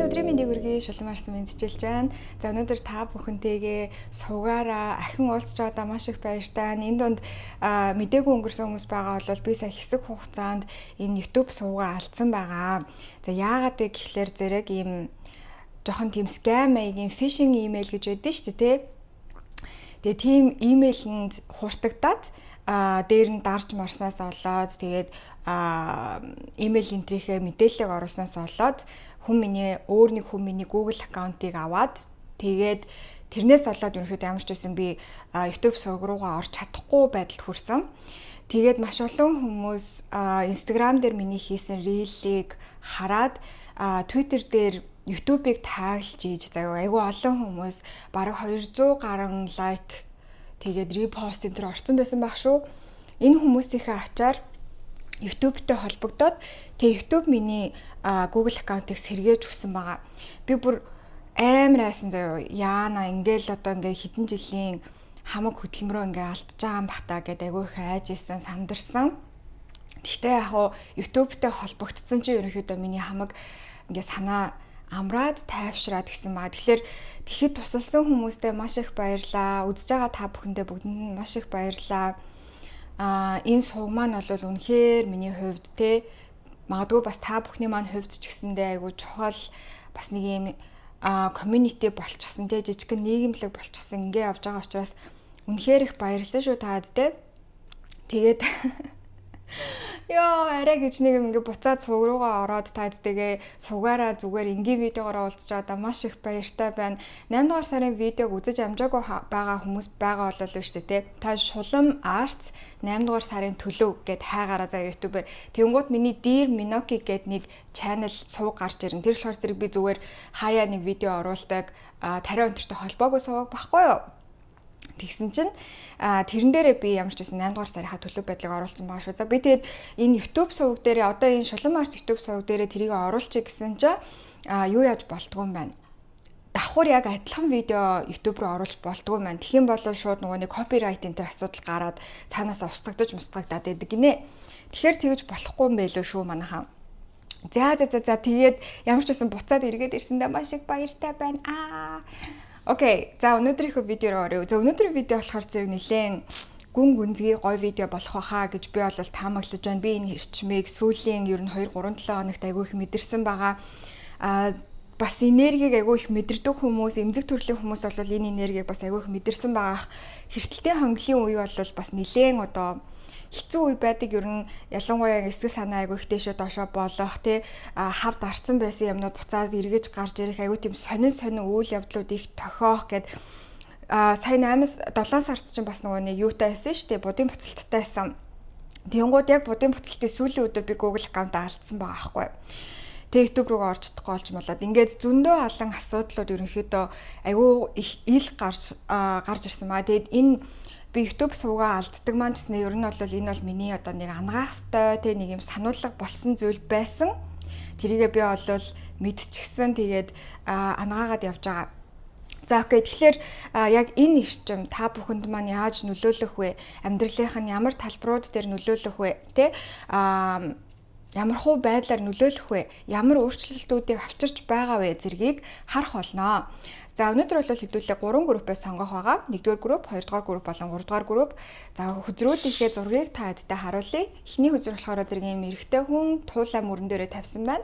Өдрийн мэндийг хүргэе, шулан марсан мэдчилж байна. За өнөөдөр та бүхэнтэйгээ суугаараа ахин уулзч байгаа маш их баяртай. Энд донд мдээгүй өнгөрсөн хүмүүс байгаа бол би сая хэсэг хугацаанд энэ YouTube суугаа алдсан байгаа. За яагаад вэ гэхлээр зэрэг ийм жоохон тийм scam маягийн phishing email гэж байдсан шүү дээ, тэ. Тэгээ тийм имэйлэнд хуртагдаад дээр нь дарж марснаас болоод тэгээд имэйл энтрийнхээ мэдээллийг оруулснаас болоод өөр нэг хүний Google аккаунтыг аваад тэгээд тэрнээс болоод ерөнхийдөө ямар ч байсан би YouTube сувг руугаа орж чадахгүй байдалд хүрсэн. Тэгээд маш олон хүмүүс Instagram дээр миний хийсэн рилийг хараад Twitter дээр YouTube-ыг тааглаж ийж заяа айгүй олон хүмүүс бараг 200 гаруй лайк тэгээд репост энэ төр орсон байсан байх шүү. Энэ хүмүүсийнхээ ачаар YouTube-тэй холбогдоод тэгээ YouTube миний Google аккаунтыг сэргээж өгсөн байгаа. Би бүр амар айсан заяа. Яана ингээл одоо ингээ хэдэн жилийн хамаг хөдөлмөрөө ингээ алдчихж байгаа юм бахтаа гэдэг айгүй их айж исэн сандарсан. Гэхдээ яг хуу YouTube-тэй холбогдсон чинь ерөнхийдөө миний хамаг ингээ санаа амраад тайвшраад гисэн байгаа. Тэгэхээр тэгэхэд тусалсан хүмүүстээ маш их баярлаа. Үзэж байгаа та бүхэндээ бүгдэнд маш их баярлаа. Энэ сувг маань бол үнэхээр миний хувьд те магадгүй бас та бүхний маань хувьд ч гэсэндээ айгу чухал бас нэг юм community болчихсон те жижигхэн нийгэмлэг болчихсон ингээ явж байгаа учраас үнэхээр их баярлалаа шүү таад те. Тэгээд ёо арай гэж нэг юм ингээ буцаад сувг руугаа ороод таадтэйгээ суугаараа зүгээр энгийн видеогоор уулзч байгаа маш их баяртай байна. 8 дугаар сарын видеог үзэж амжаагүй байгаа хүмүүс байгаа болов уу шүү дээ те. Та Шулам Arts 8 дугаар сарын төлөв гэд хайгаараа за YouTube-ээр. Тэнгууд миний Dear Minoki гэд нэг channel сувг гарч ирэн. Тэр болохоор зэрэг би зүгээр хаяа нэг видео оруулдаг тариа өнтертэй холбоогүй сувг баггүй юу? Тэгсэн чинь тэрэн дээрээ би ямар ч байсан 8 дугаар сарынхаа төлөв байдлыг оруулсан байгаа шүү. За би тэгээд энэ YouTube сувг дээрээ одоо энэ Шулам Arts YouTube сувг дээрээ тэрийг оруулчих гэсэн чинь юу яаж болтгоо юм байна. Давхар яг адилхан видео YouTube руу оруулж болтгоо юм байна. Тэгэх юм бол шууд нөгөө нэг copyright энэ төр асуудал гараад цаанаас устгагдаж мустгагдаад байдаг гинэ. Тэгэхээр тэгж болохгүй юм байлоо шүү манайхаа. За тэгээд ямар ч байсан буцаад эргээд ирсэндээ маш их баяртай байна. Окей. За өнөөдрийнхөө видео руу оръё. За өнөөдрийн видео болохоор зэрэг нэлээд гүн гүнзгий гоё видео болох байхаа гэж би бол таамаглаж байна. Би энэ хэрчмийг сүүлийн ер нь 2-3-7 хоногт айгүй их мэдэрсэн байгаа. Бас энергийг айгүй их мэдэрдэг хүмүүс, эмзэг төрлийн хүмүүс бол энэ энергийг бас айгүй их мэдэрсэн байгаа. Хэртэлтэй хонглын үе бол бас нэлээд одоо хэцүү үе байдаг. Ер нь ялангуяа эсгэл санаа айгүй их дэшээ доошоо болох тий хавд арцсан байсан юмнууд буцаад эргэж гарч ирэх айгүй тийм сонин үйл явдлууд их тохиох гэд сая 7 сард чинь бас нөгөө нэг юутай байсан шүү дээ, будын буцалттай байсан. Тэнгууд яг будын буцалтын сүүлийн өдөр би Google аккаунтаа алдсан байгаа аахгүй. Тэг YouTube руугаа орж чадахгүй болж болоод ингээд зөндөө алан асуудлууд ерөнхийдөө айгүй их ил гарч ирсэн маа. Тэгэд энэ би YouTube суугаа алддаг маань ч гэсэн ер нь бол энэ бол миний одоо нэг ангаах стой тэ нэг юм сануулга болсон зүйл байсан. Тэрийгээ би бол мэдчихсэн. Тэгээд ангаагаад явж байгаа. За окей. Тэгэхээр яг энэ ирчим та бүхэнд маань яаж нөлөөлөх вэ? Амьдралынх нь ямар талбарууд дээр нөлөөлөх вэ? Тэ ямар хуу байдлаар нөлөөлөх вэ? Ямар өөрчлөлтүүдийг авчирч байгаа вэ? Зэргийг харах болно. За өнөөдөр бол хэдүүлээ 3 группээс сонгох байгаа. 1-р групп, 2-р групп болон 3-р групп. За хүзрүүдийнхээ зургийг та хэдтэй харуулъя. Эхний хүзэр болохоор зэрэг юм эрэгтэй хүн туулаа мөрөн дээрээ тавьсан байна.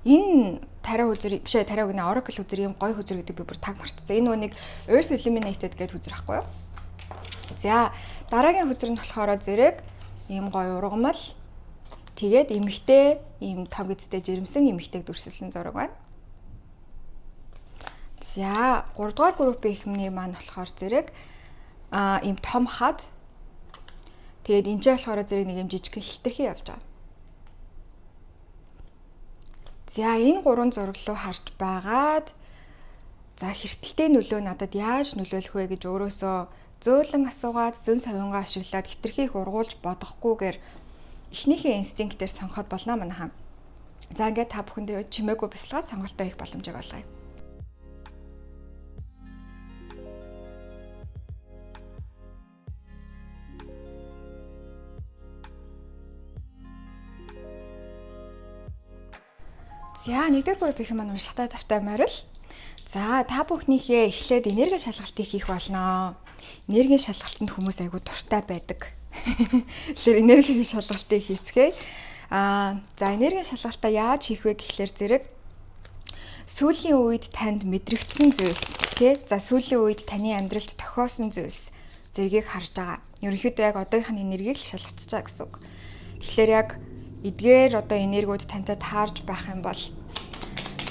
Энэ тариа хүзэр бишээ тариа гэнэ Oracle хүзэр юм гоё хүзэр гэдэг би бүр таг мартцсан. Энэ нэг Earth Illuminated гэдэг хүзэр ахгүй юу? За дараагийн хүзэр нь болохоор зэрэг ийм гоё ургамал. Тэгээд эмэгтэй ийм тог эцтэй жирэмсэн эмэгтэйг дүрсэлсэн зураг байна. За 3 дугаар группийн эхний маань болохоор зэрэг ийм том хад. Тэгээд энэ ч болохоор зэрэг нэг юм жижигхэн хилтерхий явж байгаа. За энэ 3 зураг руу харж байгаад за хэртэлтэй нөлөө надад яаж нөлөөлөх вэ гэж өөрөөсөө зөөлөн асуугаад зөн совингаа ашиглаад хитрхийг ургуулж бодохгүйгээр эхнийхээ инстинктээр сонгоход болно манайхаа. За ингээд та бүхэндээ чимээгүй бясалгаад сонголтоо хийх боломжийг олгоё. За нэгдүгээр группийн маань уншлагатай тавтай морил. За та бүхнийхээ эхлээд энерги шалгалтыг хийх болно. Энерги шалгалтанд хүмүүс айгүй дуртай байдаг. Тэгэхээр энерги шалгалтыг хийцгээе. За энерги шалгалтаа яаж хийх вэ гэхлээр зэрэг сүүлийн үед танд мэдрэгдсэн зүйлс тий. За сүүлийн үед таны амьдралд тохиосон зүйлс зэргийг харж байгаа. Ерөнхийдөө яг одоохын энергийг шалгаж байгаа гэсэн үг. Тэгэхээр яг эдгээр одоо энергиуд тантай таарж байх юм бол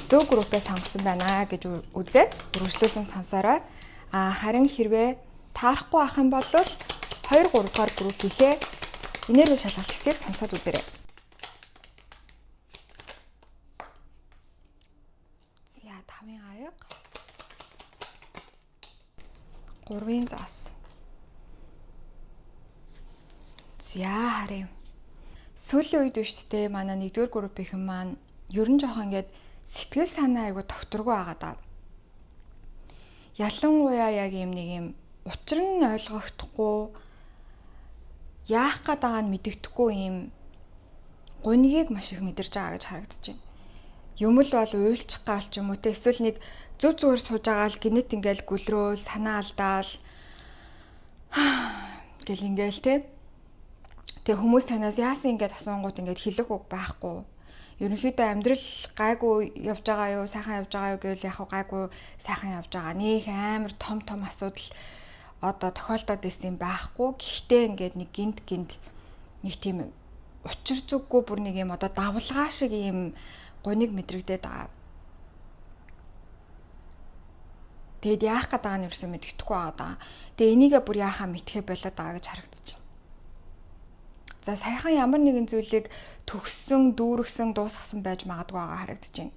зөв группээ сонгосон байна гэж үзээд үргэлжлүүлэн сонсорой. Харин хэрвээ таарахгүй байх юм бол 2-3 дугаар группийнхээ энерги шалгалт хэсгийг сонсоод үзээрэй. За 5-ын аяга. 3-ын заас. За харъя. Сүүлийн үед биш үү манай 1-р группийнхэн маань ер нь жоохон ингээд сэтгэл санаа айгу тогтворгүй байгаа даа. Ялангуяа яг нэг учир нь ойлгогдохгүй яах гээд байгааг нь мэддэхгүй гунигийг маш их мэдэрч байгаа гэж харагдаж байна. Юм л бол уйлчих гал ч юм уу те эсвэл нэг зүг зүгээр сууж байгаа л гинэт ингээл гүлрөөл санаа алдаал гэл ингээл те. Тэгээ хүмүүс танаас яасан ингээд асуунгууд ингээд хэлэх үг байхгүй. Ерөнхийдөө амьдрал гайгүй явж байгаа юу, сайхан явж байгаа юу гэвэл яг гайгүй сайхан явж байгаа. Нэг амар том асуудал одоо тохиолдоод ирсэн юм байхгүй. Гэхдээ ингээд нэг гинт нэг тийм учир зүггүй бүр нэг юм одоо давлгаа шиг юм гуниг мэдрэгдээд байгаа. Тэгэд яах гээд байгааг нь ерөөсөө мэддэхгүй байгаа даа. Тэгээ энийгээ бүр яахаа мэдхээ болоод байгаа гэж харагдаж байна. За сайхан ямар нэгэн зүйлийг төгссөн, дүүргсэн, дуусгасан байж магадгүй байгаа харагдаж байна.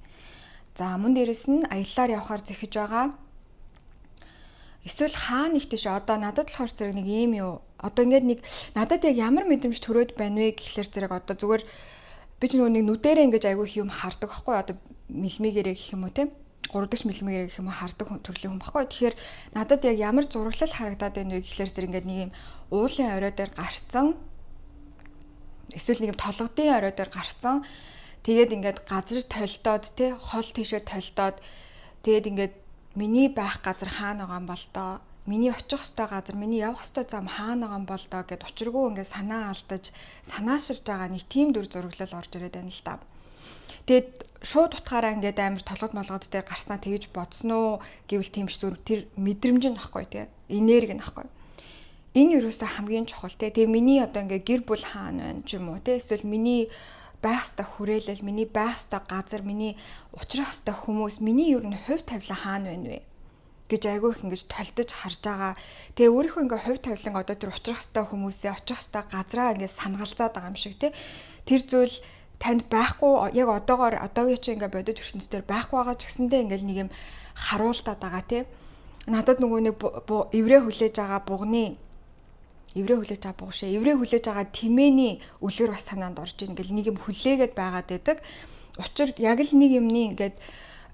За мөн дээрэс нь аяллаар явахаар зэхэж байгаа. Эсвэл хаа нэг тийш одоо надад болохоор зэрэг нэг юм юу. Одоо ингээд нэг надад яг ямар мэдрэмж төрөөд байна вэ гэхлээр зэрэг одоо зүгээр би ч нэг нүдэрээ ингэж айгүй их юм хардаг байхгүй одоо мэлмигэрээ гэх юм уу те 3 дахь мэлмигэрээ гэх юм уу хардаг төрлийн хүн байхгүй. Тэгэхээр надад яг ямар зураглал харагдаад байна вэ гэхлээр зэрэг ингээд нэг юм уулын орой дээр гарцсан эсвэл нэг юм толгодын орой дээр гарцсан. Тэгээд ингээд газар толдоод те хол тийшээ толдоод тэгээд ингээд миний байх газар хаана байгаа юм бол доо. Миний очих хөстэй газар, миний явах хөстэй зам хаана байгаа юм бол доо гэд учиргүй ингээд санаа алдаж, санааширж байгаа нэг тийм дүр зураглал орж ирээд байна л да. Тэгээд шууд утгаараа ингээд амар толгод молгод дээр гарснаа тэгж бодсноо гэвэл тийм шүү тэр мэдрэмж нь баггүй те. Энерги нь баггүй. Энэ юусаа хамгийн чухал те. Тэгээ миний одоо ингээ гэр бүл хаана байна ч юм уу те. Эсвэл миний байх ёстой хүрээлэл, миний байх ёстой газар, миний учрах ёстой хүмүүс, миний ер нь хувь тавилан хаана байна вэ гэж айгүй их ингэж толдож харж байгаа. Тэгээ өөрийнхөө ингээ хувь тавилан одоо тэр учрах ёстой хүмүүсээ, очих ёстой газраа ингээ санагалзаад байгаа юм шиг те. Тэр зүйл танд байхгүй яг одоогийн чинь ингээ бодит ертөнцийн дээр байхгүй байгаа ч гэсэндээ ингээл нэг юм харуултаад байгаа те. Надад нөгөө нэг эврээ хүлээж байгаа бугны эврээ хүлээж байгаа тэмээний үлгэр бас санаанд орж ийн гэл нэг юм хүлээгээд байгаад байдаг. Учир яг л нэг юмний ингээд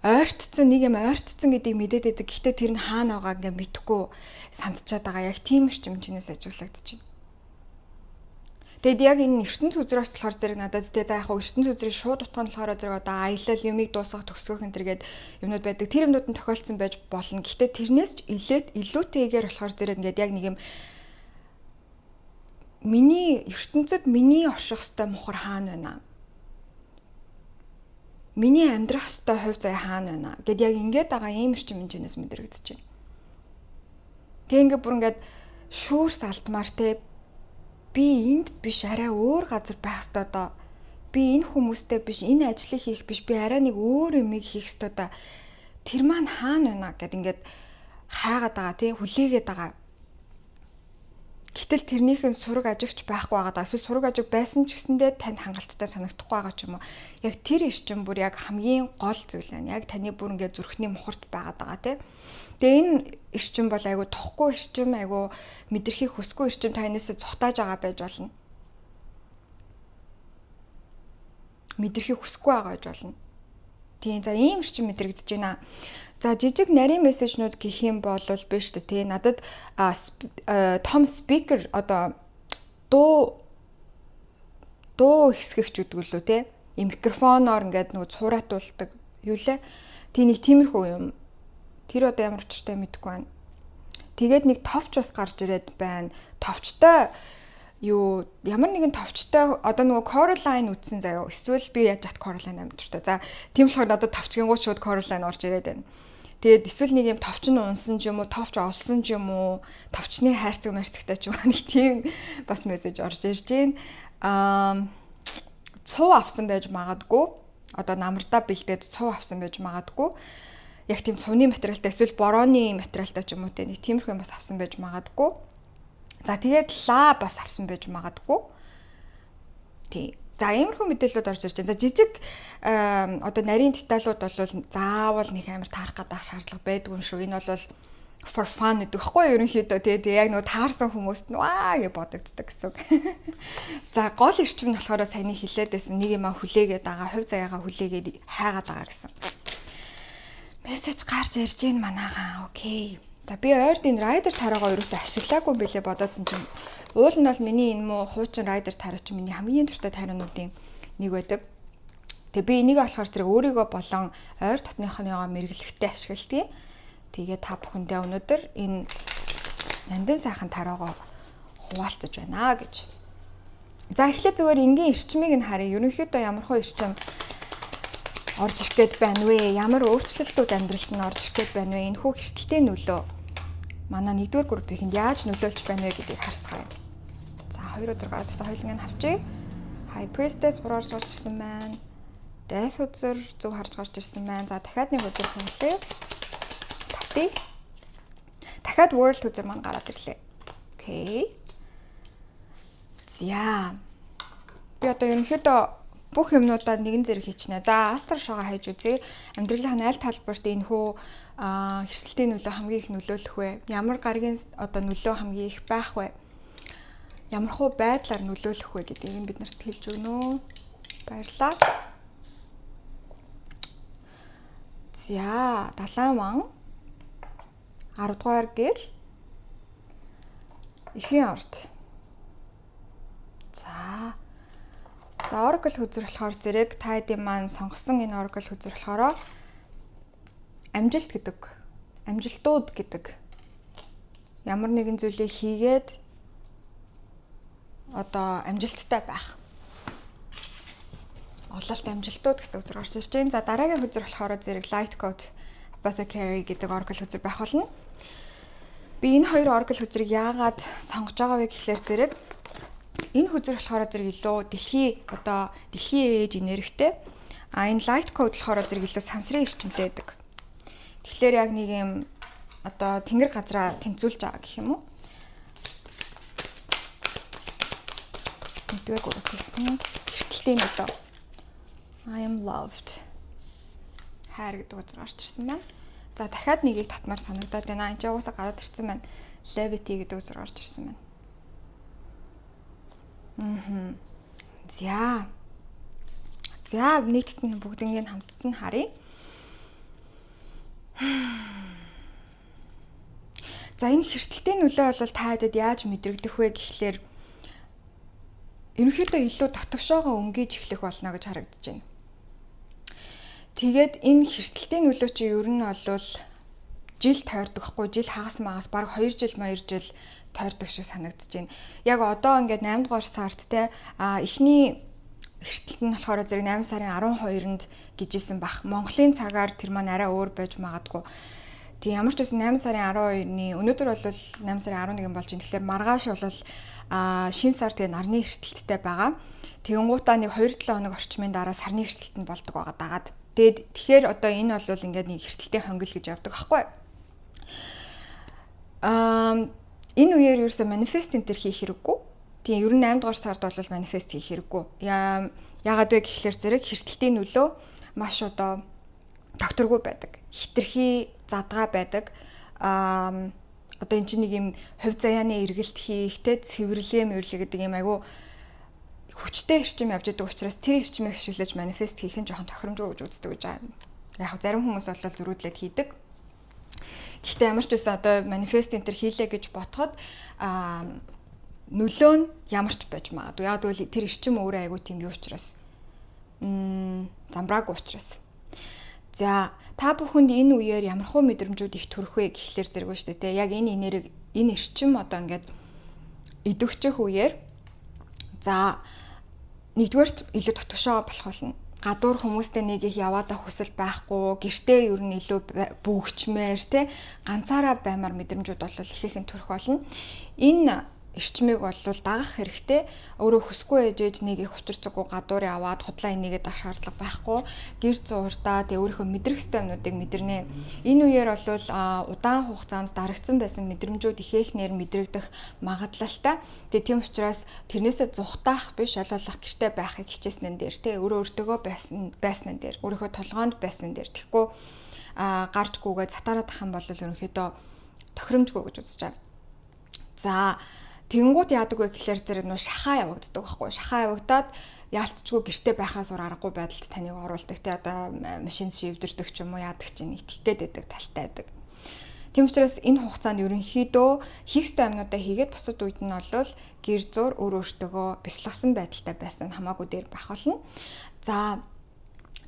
ойртцсон гэдгийг мэдээд байдаг. Гэхдээ тэр нь хаана байгааг ингээд мэдэхгүй сандчаад байгаа. Яг тийм эрчимчнээс ажиглагдаж байна. Тэгэд яг энэ ертөнц үзрээс болохоор зэрэг надад тэ за яг ертөнц үзрийн шууд утга нь болохоор зэрэг одоо аялал юмыг дуусгах төгсгөх энэ төргээд юмнууд байдаг. Тэр юмнууд нь тохиолдсон байж болно. Гэхдээ тэрнээс ч илүүтэйгээр болохоор зэрэг ингээд яг нэг юм миний ертөнцид миний орших ёстой мухар хаана байна? Миний амьдрах ёстой хувь заяа хаана байна? Гэт яг ингээд байгаа ийм эрчим хэмжээнээс мэдрэгдэж байна. Тэг ингээд бүр ингээд шүүрс алдмаар те би энд биш арай өөр газар байх ёстой доо. Би энэ хүмүүстэй биш энэ ажлыг хийх биш би арай нэг өөр юмыг хийх ёстой доо. Тэр маань хаана байна гэд ингээд хаагаад байгаа те хүлээгээд байгаа. Гэтэл тэрнийх нь сураг ажигч байхгүй байгаа. Эсвэл сураг ажиг байсан ч гэсэндээ танд хангалттай санагдахгүй байгаа ч юм уу. Яг тэр эрчим бүр яг хамгийн гол зүйл байна. Яг таны бүр ингээд зүрхний мухарт байгаад байгаа тий. Тэгээ энэ эрчим бол айгу тохгүй эрчим, айгу мэдрэхийг хүсгүй эрчим танаас цухтааж байгаа байж болно. Мэдрэхийг хүсэхгүй байгаа гэж болно. Тийм за ийм эрчим мэдрэгдэж байна. За жижиг нарийн мессежнүүд гэх юм бол биш үү те надад том спикер одоо дуу хэсгэгч гэдэг лүү те Ийм микрофоноор ингээд нөгөө цууратуулдаг юу лээ. Тий нэг тиймэрхүү юм. Тэр одоо ямар учиртай мэдэхгүй байна. Тэгээд нэг товч бас гарч ирээд байна. Товчтой юу ямар нэгэн товчтой одоо нөгөө Coraline үтсэн заяа. Эсвэл би яаж чад Coraline амжилттай. За тийм болохоор одоо товчгингууд шууд Coraline орж ирээд байна. Тэгээд эсвэл нэг юм товч нь унсан ч юм уу, товч олсон ч юм уу, товчны хайрцаг марцагтай ч юм уу нэг тийм бас мессеж орж ирж байна. Цуу авсан байж магадгүй. Одоо намардаа бэлдээд цуу авсан байж магадгүй. Яг тийм цууны материалтай эсвэл борооны материалтай ч юм уу те нэг тиймэрхүү юм бас авсан байж магадгүй. За тэгээд ла бас авсан байж магадгүй. Тий. За иймэрхүү мэдээлэлүүд орж ирж байна. За жижиг одоо нарийн деталууд бол заавал нэг амар таарах гэдэг шаардлага байдгүй шүү. Энэ бол for fun гэдэг хэвгүй ерөнхийдөө тэгээд яг нөгөө таарсан хүмүүст ваа гэж бодогддог гэсэн үг. За гол эрчим нь болохоор саяны хэлээд байсан нэг юм хүлээгээд байгаа, хувь заяагаа хүлээгээд хайгаад байгаа гэсэн. Мессеж гарч ирж байна манайхаа. Окей. За би ойрд энэ райдер тараага ерөөсөө ашиглаагүй билээ бодоодсэн чинь уул нь бол миний энэ муу хуучин райдер тараа чи миний хамгийн дуртай тариануудын нэг байдаг. Тэгээ би энийг болохоор зэрэг өөрийгөө болон ойр дотныхныгоо мэрэгчлэхтэй ашигладаг. Тэгээ та бүхэндээ өнөөдөр энэ нандин сайхан тараага хуваалцаж байна гэж. За эхлээд зүгээр энгийн эрчмийг нь харъя. Ерөнхийдөө ямархуу эрчим орж ирэх гээд байна вэ? Ямар өөрчлөлтүүд амьдралд нь орж ирэх гээд байна вэ? Энэхүү хэртэлтэй нөлөө манай 1-р группинд яаж нөлөөлж байна вэ гэдгийг харцгаая. За 2-6 тасаа хоёуланг нь авчи. High Priestess орж гарч ирсэн байна. Death үзэр зөв харж гарч ирсэн байна. За дахиад нэг үзэр сонглоё. Татъя. Дахиад World үзэр маань гараад ирлээ. Окей. За. Би одоо ерөнхийдөө бүх юмнуудаа нэгэн зэрэг хийчихнэ. За Астра шоуга хайж үзье. Амьдралын аль талбарт энэ хөө хэрсэлтийн нөлөө хамгийн их нөлөөлөх вэ? Ямар гаргийн одоо нөлөө хамгийн их байх вэ? Ямар хөө байдлаар нөлөөлөх вэ гэдгийг бид нарт хэлж өгнө. Баярлалаа. За, Далайн 10 дугаар гэр Эхийн орд. За Oracle хүзэр болохоор зэрэг та хэдийн маань сонгосон энэ Oracle хүзэр болохоор амжилт гэдэг, амжилтууд гэдэг ямар нэгэн зүйлийг хийгээд одоо амжилттай байх. Ололт амжилтууд гэсэн үзэр гарч ирж байна. За дараагийн хүзэр болохоор зэрэг Light Code Apothecary гэдэг Oracle хүзэр байх болно. Би энэ хоёр Oracle хүзрийг яагаад сонгож байгаа вэ гэхлээр зэрэг энэ хүзэр болохоор зэрэг илүү дэлхийн ээж энергитэй. Энэ Light Code болохоор зэрэг илүү сансрын эрчимтэй байдаг. Тэгэхээр яг нэг юм одоо тэнгэр газраа тэнцвүүлж байгаа гэх юм уу? Нэгдүгээр гурав. Хэртэлтийн нөлөө. I am loved. Хайр гэдэг үзэр гарч ирсэн байна. За дахиад нэгийг татмаар санагдаад байна. Энд ч уусаа гараад ирсэн байна. Levity гэдэг үзэр гарч ирсэн байна. За нийтд нь бүгднийг хамтд нь харъя. За энэ хэртэлтийн нөлөө бол та хэдэд яаж мэдрэгдэх вэ гэхлээр ерөнхийдөө илүү дотгошоогоо өнгөж эхлэх болно гэж харагдаж байна. Тэгээд энэ хэртэлтийн нөлөө чи ер нь бол жил тойрдог хгүй, жил хагас магас баг 2 жил тойрдог шиг санагдаж байна. Яг одоо ингээд 8 дугаар сард те эхний хэртэлт нь болохоор зэрэг 8 сарын 12-нд гэжсэн бах. Монголын цагаар тэр маань арай өөр байж магадгүй. Тэг ямар ч байсан 8 сарын 12-ны өнөөдөр бол 8 сарын 11 болж байна. Тэгэхээр маргааш бол шинэ сар тэгээ нарны хэртэлттэй байгаа. Тэгэнгуутаа нэг 2-7 хоног орчмын дараа сарны хэртэлт нь болдог байгаа дагаад. Тэгэхээр одоо энэ бол ингээд нэг хэртэлтийн хонгил гэж явдаг аахгүй. Энэ үеэр ерөөсөө манифест энтер хийх хэрэггүй. Тийм ер нь 8 дугаар сард бол манифест хийх хэрэггүй. Яагаад вэ гэхлээр зэрэг хэртэлтийн нөлөө маш одоо тогтворгүй байдаг. Хитрхи задгаа байдаг. Одоо эн чинь нэг юм хувь заяаны эргэлт хийх те цэвэрлээ мэвэрлээ гэдэг юм айгу хүчтэй эрчим явж байгаа учраас тэр эрчимийг ашиглаж манифест хийх нь жоохон тохиромжгүй гэж үздэг гэж байна. Яг зарим хүмүүс бол зөрүүдлээд хийдэг. Гэхдээ ямар ч байсан одоо манифест энтер хийлээ гэж ботход нөлөө нь ямар ч байж магадгүй. Яг тэгвэл тэр эрчим өөрөө айгу тийм юу учраас замбраагүй учраас. За та бүхэнд энэ үеэр ямархуу мэдрэмжүүд их төрөх вэ гэхлээр зэрэг шүү дээ. Яг энэ эрчим одоо ингээд идэвхжих үеэр за нэгдүгээрт илүү дотгошоо болох болно. Гадуур хүмүүстэй нэг их яваадах хүсэл байхгүй, гэртээ ер нь илүү бөгчмээр те ганцаараа баймаар мэдрэмжүүд бол ихээхэн төрөх болно. Энэ эрчмийг бол дагах хэрэгтэй. Өөрөө хүсгүй ээжээж нэг их учир зүггүй гадуур яваад худлаа энийгээ дах шаардлага байхгүй. Гэр зуурдаа тэг өөрийнхөө мэдрэх ёстой юмнуудыг мэдэрнэ. Энэ үеэр бол удаан хугацаанд дарагдсан байсан мэдрэмжүүд ихээхнээр мэдрэгдэх магадлалтай. Тэг тийм учраас тэрнээсээ зүхтаах биш, аль болох гэртээ байхыг хичээснэн дээр те өөрөө өөртөөгөө байснан дээр, өөрийнхөө толгоонд байсан дээр. Тэгэхгүй гарч гүгээд сатаараад ах юм бол ерөнхийдөө тохиромжгүй гэж үзэж байгаа. За тэгэнгүүт яадаг вэ гэхлээр зэрэг нөө шахаа явагддаг байхгүй. Шахаа явагдаад яалтчгүй гэртээ байхаас уур аргагүй байдалд таныг оруулдаг. Тэ одоо машин шивдэрдэг ч юм уу яадаг чинь итгэх гээд байдаг, талтай байдаг. Тийм учраас энэ хугацаанд ерөнхийдөө хийх ёстой юмнуудаа хийгээд бусад үед нь бол гэр зур өөртөөгөө бясалгасан байдалтай байсан хамаагүй дээр байх болно. За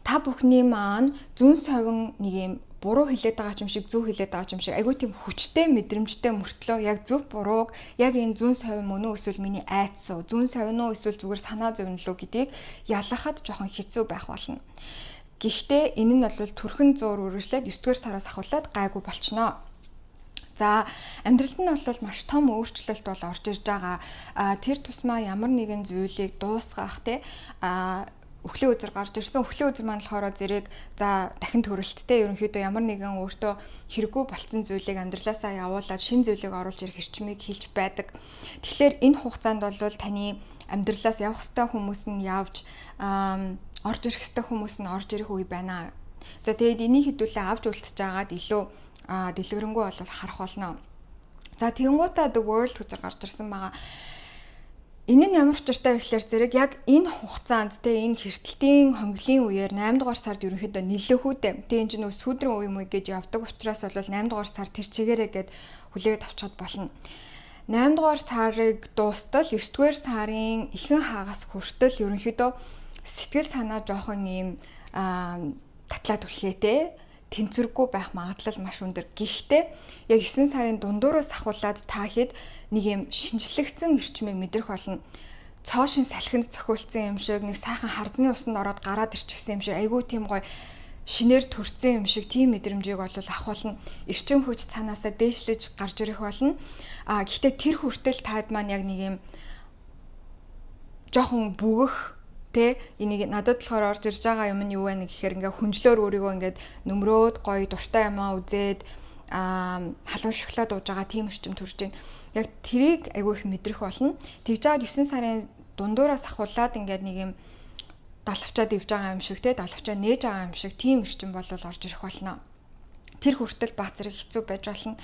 та бүхний маань зүн совин нэг юм буруу хэлээд байгаа юм шиг зөв хэлээд байгаа юм шиг айгүй тийм хүчтэй мэдрэмжтэй мөртлөө яг зөв бурууг яг энэ зүн совин мөн үү эсвэл миний айц уу зүн совин уу эсвэл зүгээр санаа зовнилоо гэдгийг ялгахад жоохон хэцүү байх болно. Гэхдээ энэ нь бол төрхөн зуур үргэлжлээд 9-р сараас ахуулаад гайгүй болчихно. За амьдралд нь бол маш том өөрчлөлт бол орж ирж байгаа. Тэр тусмаа ямар нэгэн зүйлийг дуусгах те өхлийн үзэр гарч ирсэн. Өхлийн үзэр маань болохоор зэрэг за дахин төрөлттэй ерөнхийдөө ямар нэгэн өөртөө хэрэггүй болцсон зүйлийг амьдралаасаа явуулаад шинэ зүйлийг оруулж ирэх эрчмийг хилж байдаг. Тэгэхээр энэ хугацаанд бол таны амьдралаас явах ёстой хүмүүс нь явж орж ирэх ёстой хүмүүс нь орж ирэх үе байна. За тэгээд энийг хэдүүлээ авч үлдчихэж байгаад илүү дэлгэрэнгүй бол харах болно. За тэгэнгүүтээ The World үзэр гарч ирсэн байгаа. Энэ нь ямар учиртай гэхлээр зэрэг яг энэ хугацаанд те энэ хэртэлтийн хонглын үеэр 8 дугаар сард ерөнхийдөө нэлээх үдэ. Тэ энэ чинь сүүдрэн үе мөй гэж явдаг учраас бол 8 дугаар сар тэр чигээрээ гээд хүлээгээд авчаад болно. 8 дугаар сарыг дуустал 9 дугаар сарын ихэнх хагас хүртэл ерөнхийдөө сэтгэл санаа жоохон ийм татлаад үлхээтэй тэнцвэргүй байх магадлал маш өндөр. Гэхдээ яг 9 сарын дундуураас ахуулаад та хэд нэг юм шинжлэгдсэн эрчмийг мэдрэх болно. Цоошин салхинд цохиулсан юм шиг нэг сайхан харзны усанд ороод гараад ирчихсэн юм шиг айгүй тийм гоё шинээр төрсэн юм шиг тийм мэдрэмжийг бол авах болно. Эрчим хүч цаанаасаа дээшлэж гарч ирэх болно. Гэхдээ тэр хүртэл таад маань яг нэг юм жоохон бүгэх тэ энийг надад болохоор орж ирж байгаа юм нь юу вэ гэхээр ингээ хүнжлөөр өөрийгөө ингээд нөмрөөд гоё дуртай юмаа үзээд халуун шоколад ууж байгаа тийм эрчим төрж байна. Яг тэрийг айгүй их мэдрэх болно. Тэгж жаад 9 сарын дундуураас ахуулаад ингээд нэг юм далавчаад ивж байгаа юм шиг те далавчаа нээж байгаа юм шиг тийм эрчим бол орж ирэх болно. Тэр хүртэл бац зэрэг хэцүү байж болно.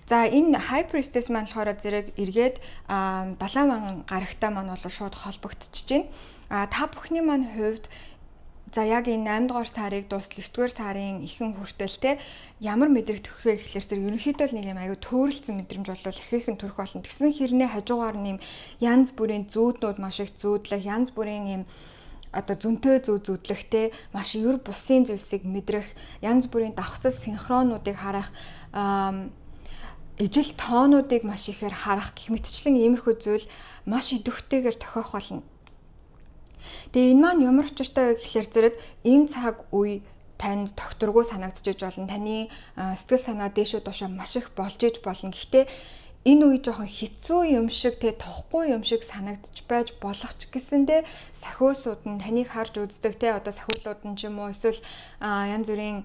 За энэ High Priestess маань болохоор зэрэг эргээд 70,000 гарагтай маань бол шууд холбогдчихж байна. Та бүхний маань хувьд за яг энэ 8 дугаар сарыг дуустал 9 дугаар сарын ихэнх хүртэл те ямар мэдрэг төрхөө гэхлээр зэрэг ерөнхийдөө нэг юм аюу төөрөлцсөн мэдрэмж бол ихээхэн төрөх болно. Тэгсэн хэрнээ хажуугаар нь юм янз бүрийн зүүднүүд маш их зүүдлэх, янз бүрийн юм одоо зөнтөө зүүдлэхтэй маш ер бусын зүйлсийг мэдрэх, янз бүрийн давхцал синхронуудыг харах, ижил тоонуудыг маш ихээр харах гэх мэтчлэн иймэрхүү зүйл маш идэвхтэйгээр тохиох болно. Тэгээ энэ маань ямар учиртай вэ гэхлээр зэрэг энэ цаг үе танд тогтворгүй санагдчихж болно. Таны сэтгэл санаа дээшүү доошоо маш их болж иж болно. Гэхдээ энэ үе жоохон хэцүү юм шиг те тохгүй юм шиг санагдчих байж болох ч гэсэндээ сахиусууд нь таныг харж үздэг те одоо сахиулууд нь ч юм уу эсвэл янз бүрийн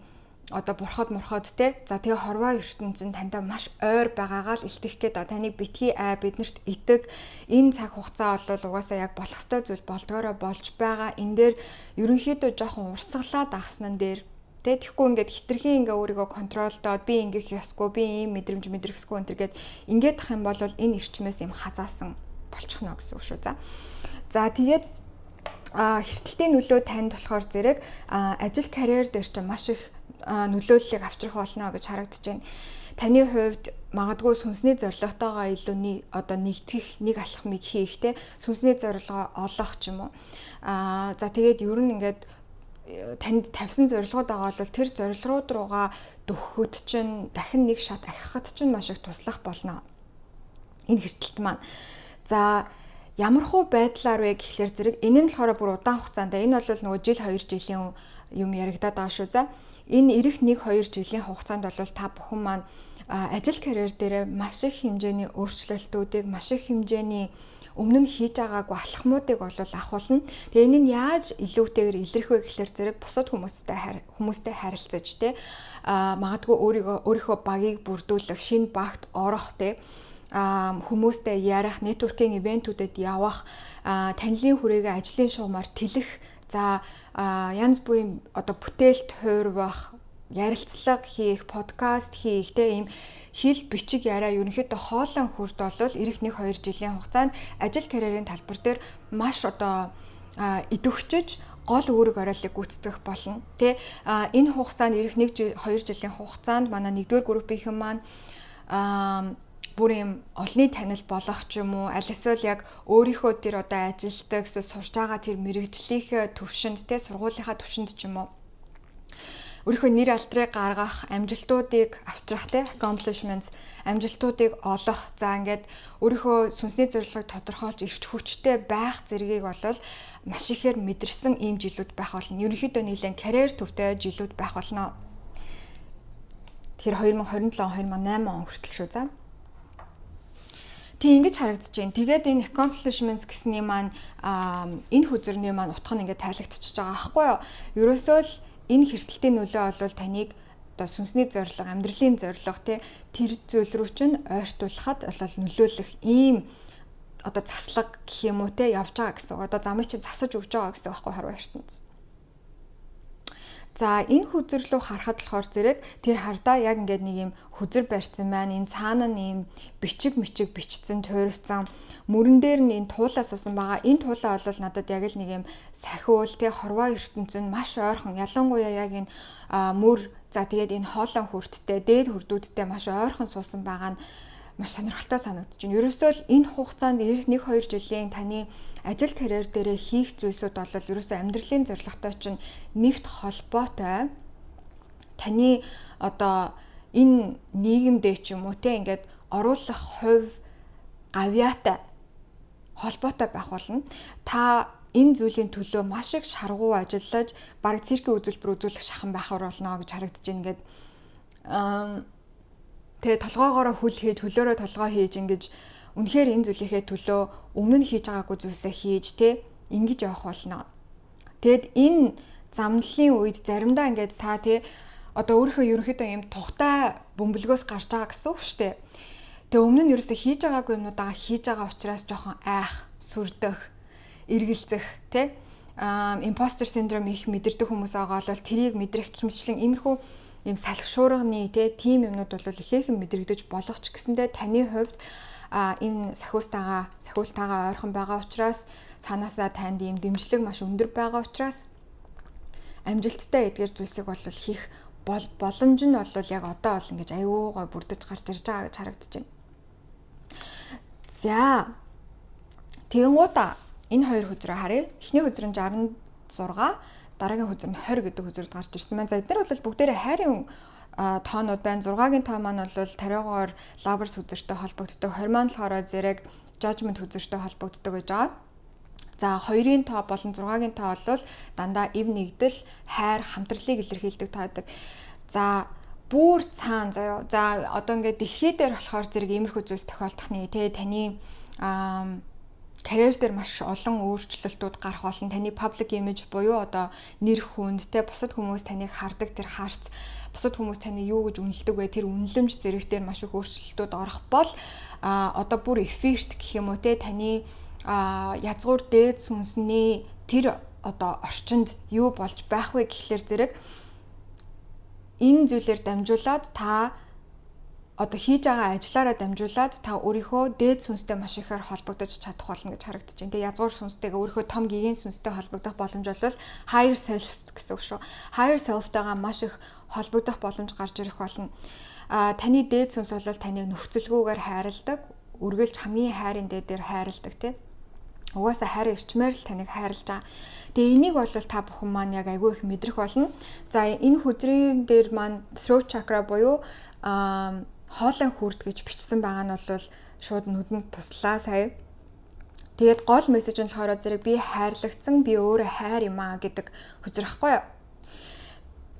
одоо бурхад те за тэгээ хорвоо ертөнцийн тандаа маш ойр байгаагаа л илтгэх гээд таныг битгий биднэрт итэг энэ цаг хугацаа бол угаасаа яг болох ёстой зүйл болдгоороо болж байгаа. Энэ дээр ерөнхийдөө жоохон урсгалаад ахсан дээр тэ тэгэхгүй ингээд хитрхийн ингээ өөрийгөө контролдоод би ингэх ёсгүй би ийм мэдрэмж мэдрэхсгүй энэ төргээд ингээд ах юм бол энэ эрчмээс юм хазаасан болчихно гэсэн үг шүү. За тэгээд хэртэлтийн нөлөө танд болохоор зэрэг ажил карьер дээр ч маш их нөлөөллийг авчрах болно гэж харагдаж байна. Таны хувьд магадгүй сүнсний зорилготойгоо илүү одоо нэгтгэх, нэг алхмыг хийх те сүнсний зорилгоо олох ч юм уу. За тэгээд ер нь ингээд танд тавьсан зорилгоод байгаа бол тэр зорилгоод руугаа дөхөхөд чинь дахин нэг шат ахихад чинь маш их туслах болно. Энэ хэртэлт маань. За ямар хуу байдлаар вэ гэхлээр зэрэг энэ нь болохоор бүр удаан хугацаанд энэ бол нөгөө жил 2 жилийн юм яригадаад байгаа шүү. За энэ ирэх 1-2 жилийн хугацаанд бол та бүхэн маань ажил карьер дээр маш их хэмжээний өөрчлөлтүүдийг, маш их хэмжээний өмнө нь хийж байгаагүй алхмуудыг бол ахуулна. Тэгээ энэ нь яаж илүүтэйгээр илэрх вэ гэхлээр зэрэг бусад хүмүүстэй харилцаж те магадгүй өөрийнхөө багийг бүрдүүлэх, шинэ багт орох те хүмүүстэй ярих, нэтворкинг ивентүүдэд явах, танилын хүрээгээ ажлын шугамар тэлэх, за янз бүрийн одоо бүтээлт хуурвах, ярилцлага хийх, подкаст хийх те ийм хэл бичиг яриа ерөнхийдөө хоолой хүрд болвол ирэх 1-2 жилийн хугацаанд ажил карьерийн талбар дээр маш одоо идэвхжиж гол үүрэг оройлыг гүйцэтгэх болно. Тэ энэ хугацаанд ирэх 1-2 жилийн хугацаанд манай 1-р группийнхэн маань бүр юм олонний танил болох ч юм уу, аль эсвэл яг өөрийнхөө тэр одоо ажилтдаг, сурж байгаа тэр мэрэгжлийнхээ төвшөнд те сургуулийнхаа төвшөнд ч юм уу өөрийнхөө нэр алдрыг гаргах, амжилтуудыг авчрах те accomplishments, амжилтуудыг олох. За ингээд өөрийнхөө сүнсний зорилгыг тодорхойлж эрч хүчтэй байх зэргийг бол маш ихээр мэдэрсэн ийм жилүүд байх болно. Ерөнхийдөө нэлээд карьер төвтэй жилүүд байх болно. Тэгэхээр 2027-2028 он хүртэл шүү. За тийм ингэж харагдаж байна. Тэгээд энэ accomplishments гэсний маань энэ хүзэрний маань утга нь ингээд тайлагдчихж байгаа аахгүй юу? Ерөөсөө л энэ хэртэлтийн нөлөө бол таныг одоо сүнсний зорилго, амьдралын зорилго тэр зүйл рүү чинь ойртуулахад бол нөлөөлөх ийм одоо заслаг гэх юм уу явж байгаа гэсэн. Одоо замыг чинь засаж өгч байгаа гэсэн аахгүй харуу ертөнц. За энэ хүзэр рүү харахад болохоор зэрэг тэр хардаа яг ингээд нэг юм хүзэр барьсан байна. Энэ цаана нь юм бичиг бичсэн, туйрцсан, мөрөн дээр нь энэ туулаа суусан байгаа. Энэ туулаа бол надад яг л нэг юм сахиул хорвоо ертөнцийн маш ойрхон, ялангуяа яг энэ мөр, за тэгээд энэ хоолой хүрттэй, дээд хүрдүүдтэй маш ойрхон суусан байгаа нь маш сонирхолтой санагдаж байна. Ерөөсөө л энэ хугацаанд ирэх 1-2 жилийн таны ажил карьер дээрээ хийх зүйлсүүд бол ерөөсөө амьдралын зорилготой чинь нэвт холбоотой. Таны одоо энэ нийгэмдээ ч юм уу ингээд оруулах хувь гавьяатай холбоотой байх болно. Та энэ зүйлийн төлөө маш их шаргуу ажиллаж, бараг циркийн үзүүлбэр үзүүлэх шахан байхаар болно гэж харагдаж байна. Ингээд тэгээ толгоогоороо хүл хийж, хөлөөрөө толгоо хийж ингэж үнэхээр энэ зүйлийнхээ төлөө өмнө нь хийж байгаагүй зүйлсээ хийж ингэж явах болно. Тэгэд энэ замналын үед заримдаа ингээд та одоо өөрийнхөө ерөнхийдөө юм тухтай бөмбөлгөөс гарч байгаа гэсэн үг шүү дээ. Тэгээ өмнө нь ерөөсөө хийж байгаагүй юмнуудаа хийж байгаа учраас жоохон айх, сүрдэх, эргэлзэх импостер синдром их мэдэрдэг хүмүүс байгаа бол тэрийг мэдрэх хэмжлэн иймэрхүү ийм салхишуурганы тийм юмнууд бол ихээхэн мэдрэгдэж болох ч гэсэндээ таны хувьд энэ сахиултайгаа ойрхон байгаа учраас цаанаасаа танд ийм дэмжлэг маш өндөр байгаа учраас амжилттай эдгээр зүйлсийг бол хийх боломж нь бол яг одоо бол ингэж аюугай бүрдэж гарч ирж байгаа гэж харагдаж байна. За тэгэнгүүтээ энэ хоёр хүзрээ харъя. Эхний хүзэр нь 66, дараагийн хүзэр нь 20 гэдэг хүзрүүд гарч ирсэн байна. За эдгээр бол бүгдээрээ хайрын тоонууд байна. 6-гийн тоо маань бол тариогоор lovers хүзэртэй холбогддог, 20 маань болохоор зэрэг judgment хүзэртэй холбогддог гэж байгаа. За 2-ын тоо болон 6-гийн тоо бол дандаа эв нэгдэл, хайр, хамтралыг илэрхийлдэг тоодаг. За бүр цаана заяа. За одоо ингээд дэлхий дээр болохоор зэрэг иймэрхүү зүйлс тохиолдохны таны карьер дээр маш олон өөрчлөлтүүд гарах болно. Таны public image буюу одоо нэр хүнд бусад хүмүүс таныг хардаг тэр харц, бусад хүмүүс таны юу гэж үнэлдэг вэ? Тэр үнэлэмж зэрэг дээр маш их өөрчлөлтүүд орох бол одоо бүр эффект гэх юм уу таны язгуур дээд сүнсний тэр одоо орчинд юу болж байх вэ гэхлээр зэрэг энэ зүйлээр дамжуулаад та одоо хийж байгаа ажиллаараа дамжуулаад та өөрийнхөө дээд сүнстэй маш ихээр холбогдож чадах болно гэж харагдаж байна. Тэгээ язгуур сүнстэйгээ өөрийнхөө том гэгээн сүнстэй холбогдох боломж бол higher self гэсэн үг шүү. Higher self-тайгаа маш их холбогдох боломж гарч ирэх болно. Таны дээд сүнс бол таныг нөхцөлгүйгээр хайрладаг. Үргэлж хамгийн хайрын дээд дээр хайрладаг тий. Угаасаа хайр ирчмээр л таныг хайрлаж байгаа. Тэгээ энийг бол та бүхэн маань яг айгүй их мэдрэх болно. За энэ хүзрийн дээр маань throat chakra буюу хоолой хүрд гэж бичсэн байгаа нь бол шууд нүдэнд туслаа сая. Тэгээд гол мессеж нь болохоор зэрэг би хайрлагдсан, би өөрөө хайр юм аа гэдэг хүзэр ахгүй юу.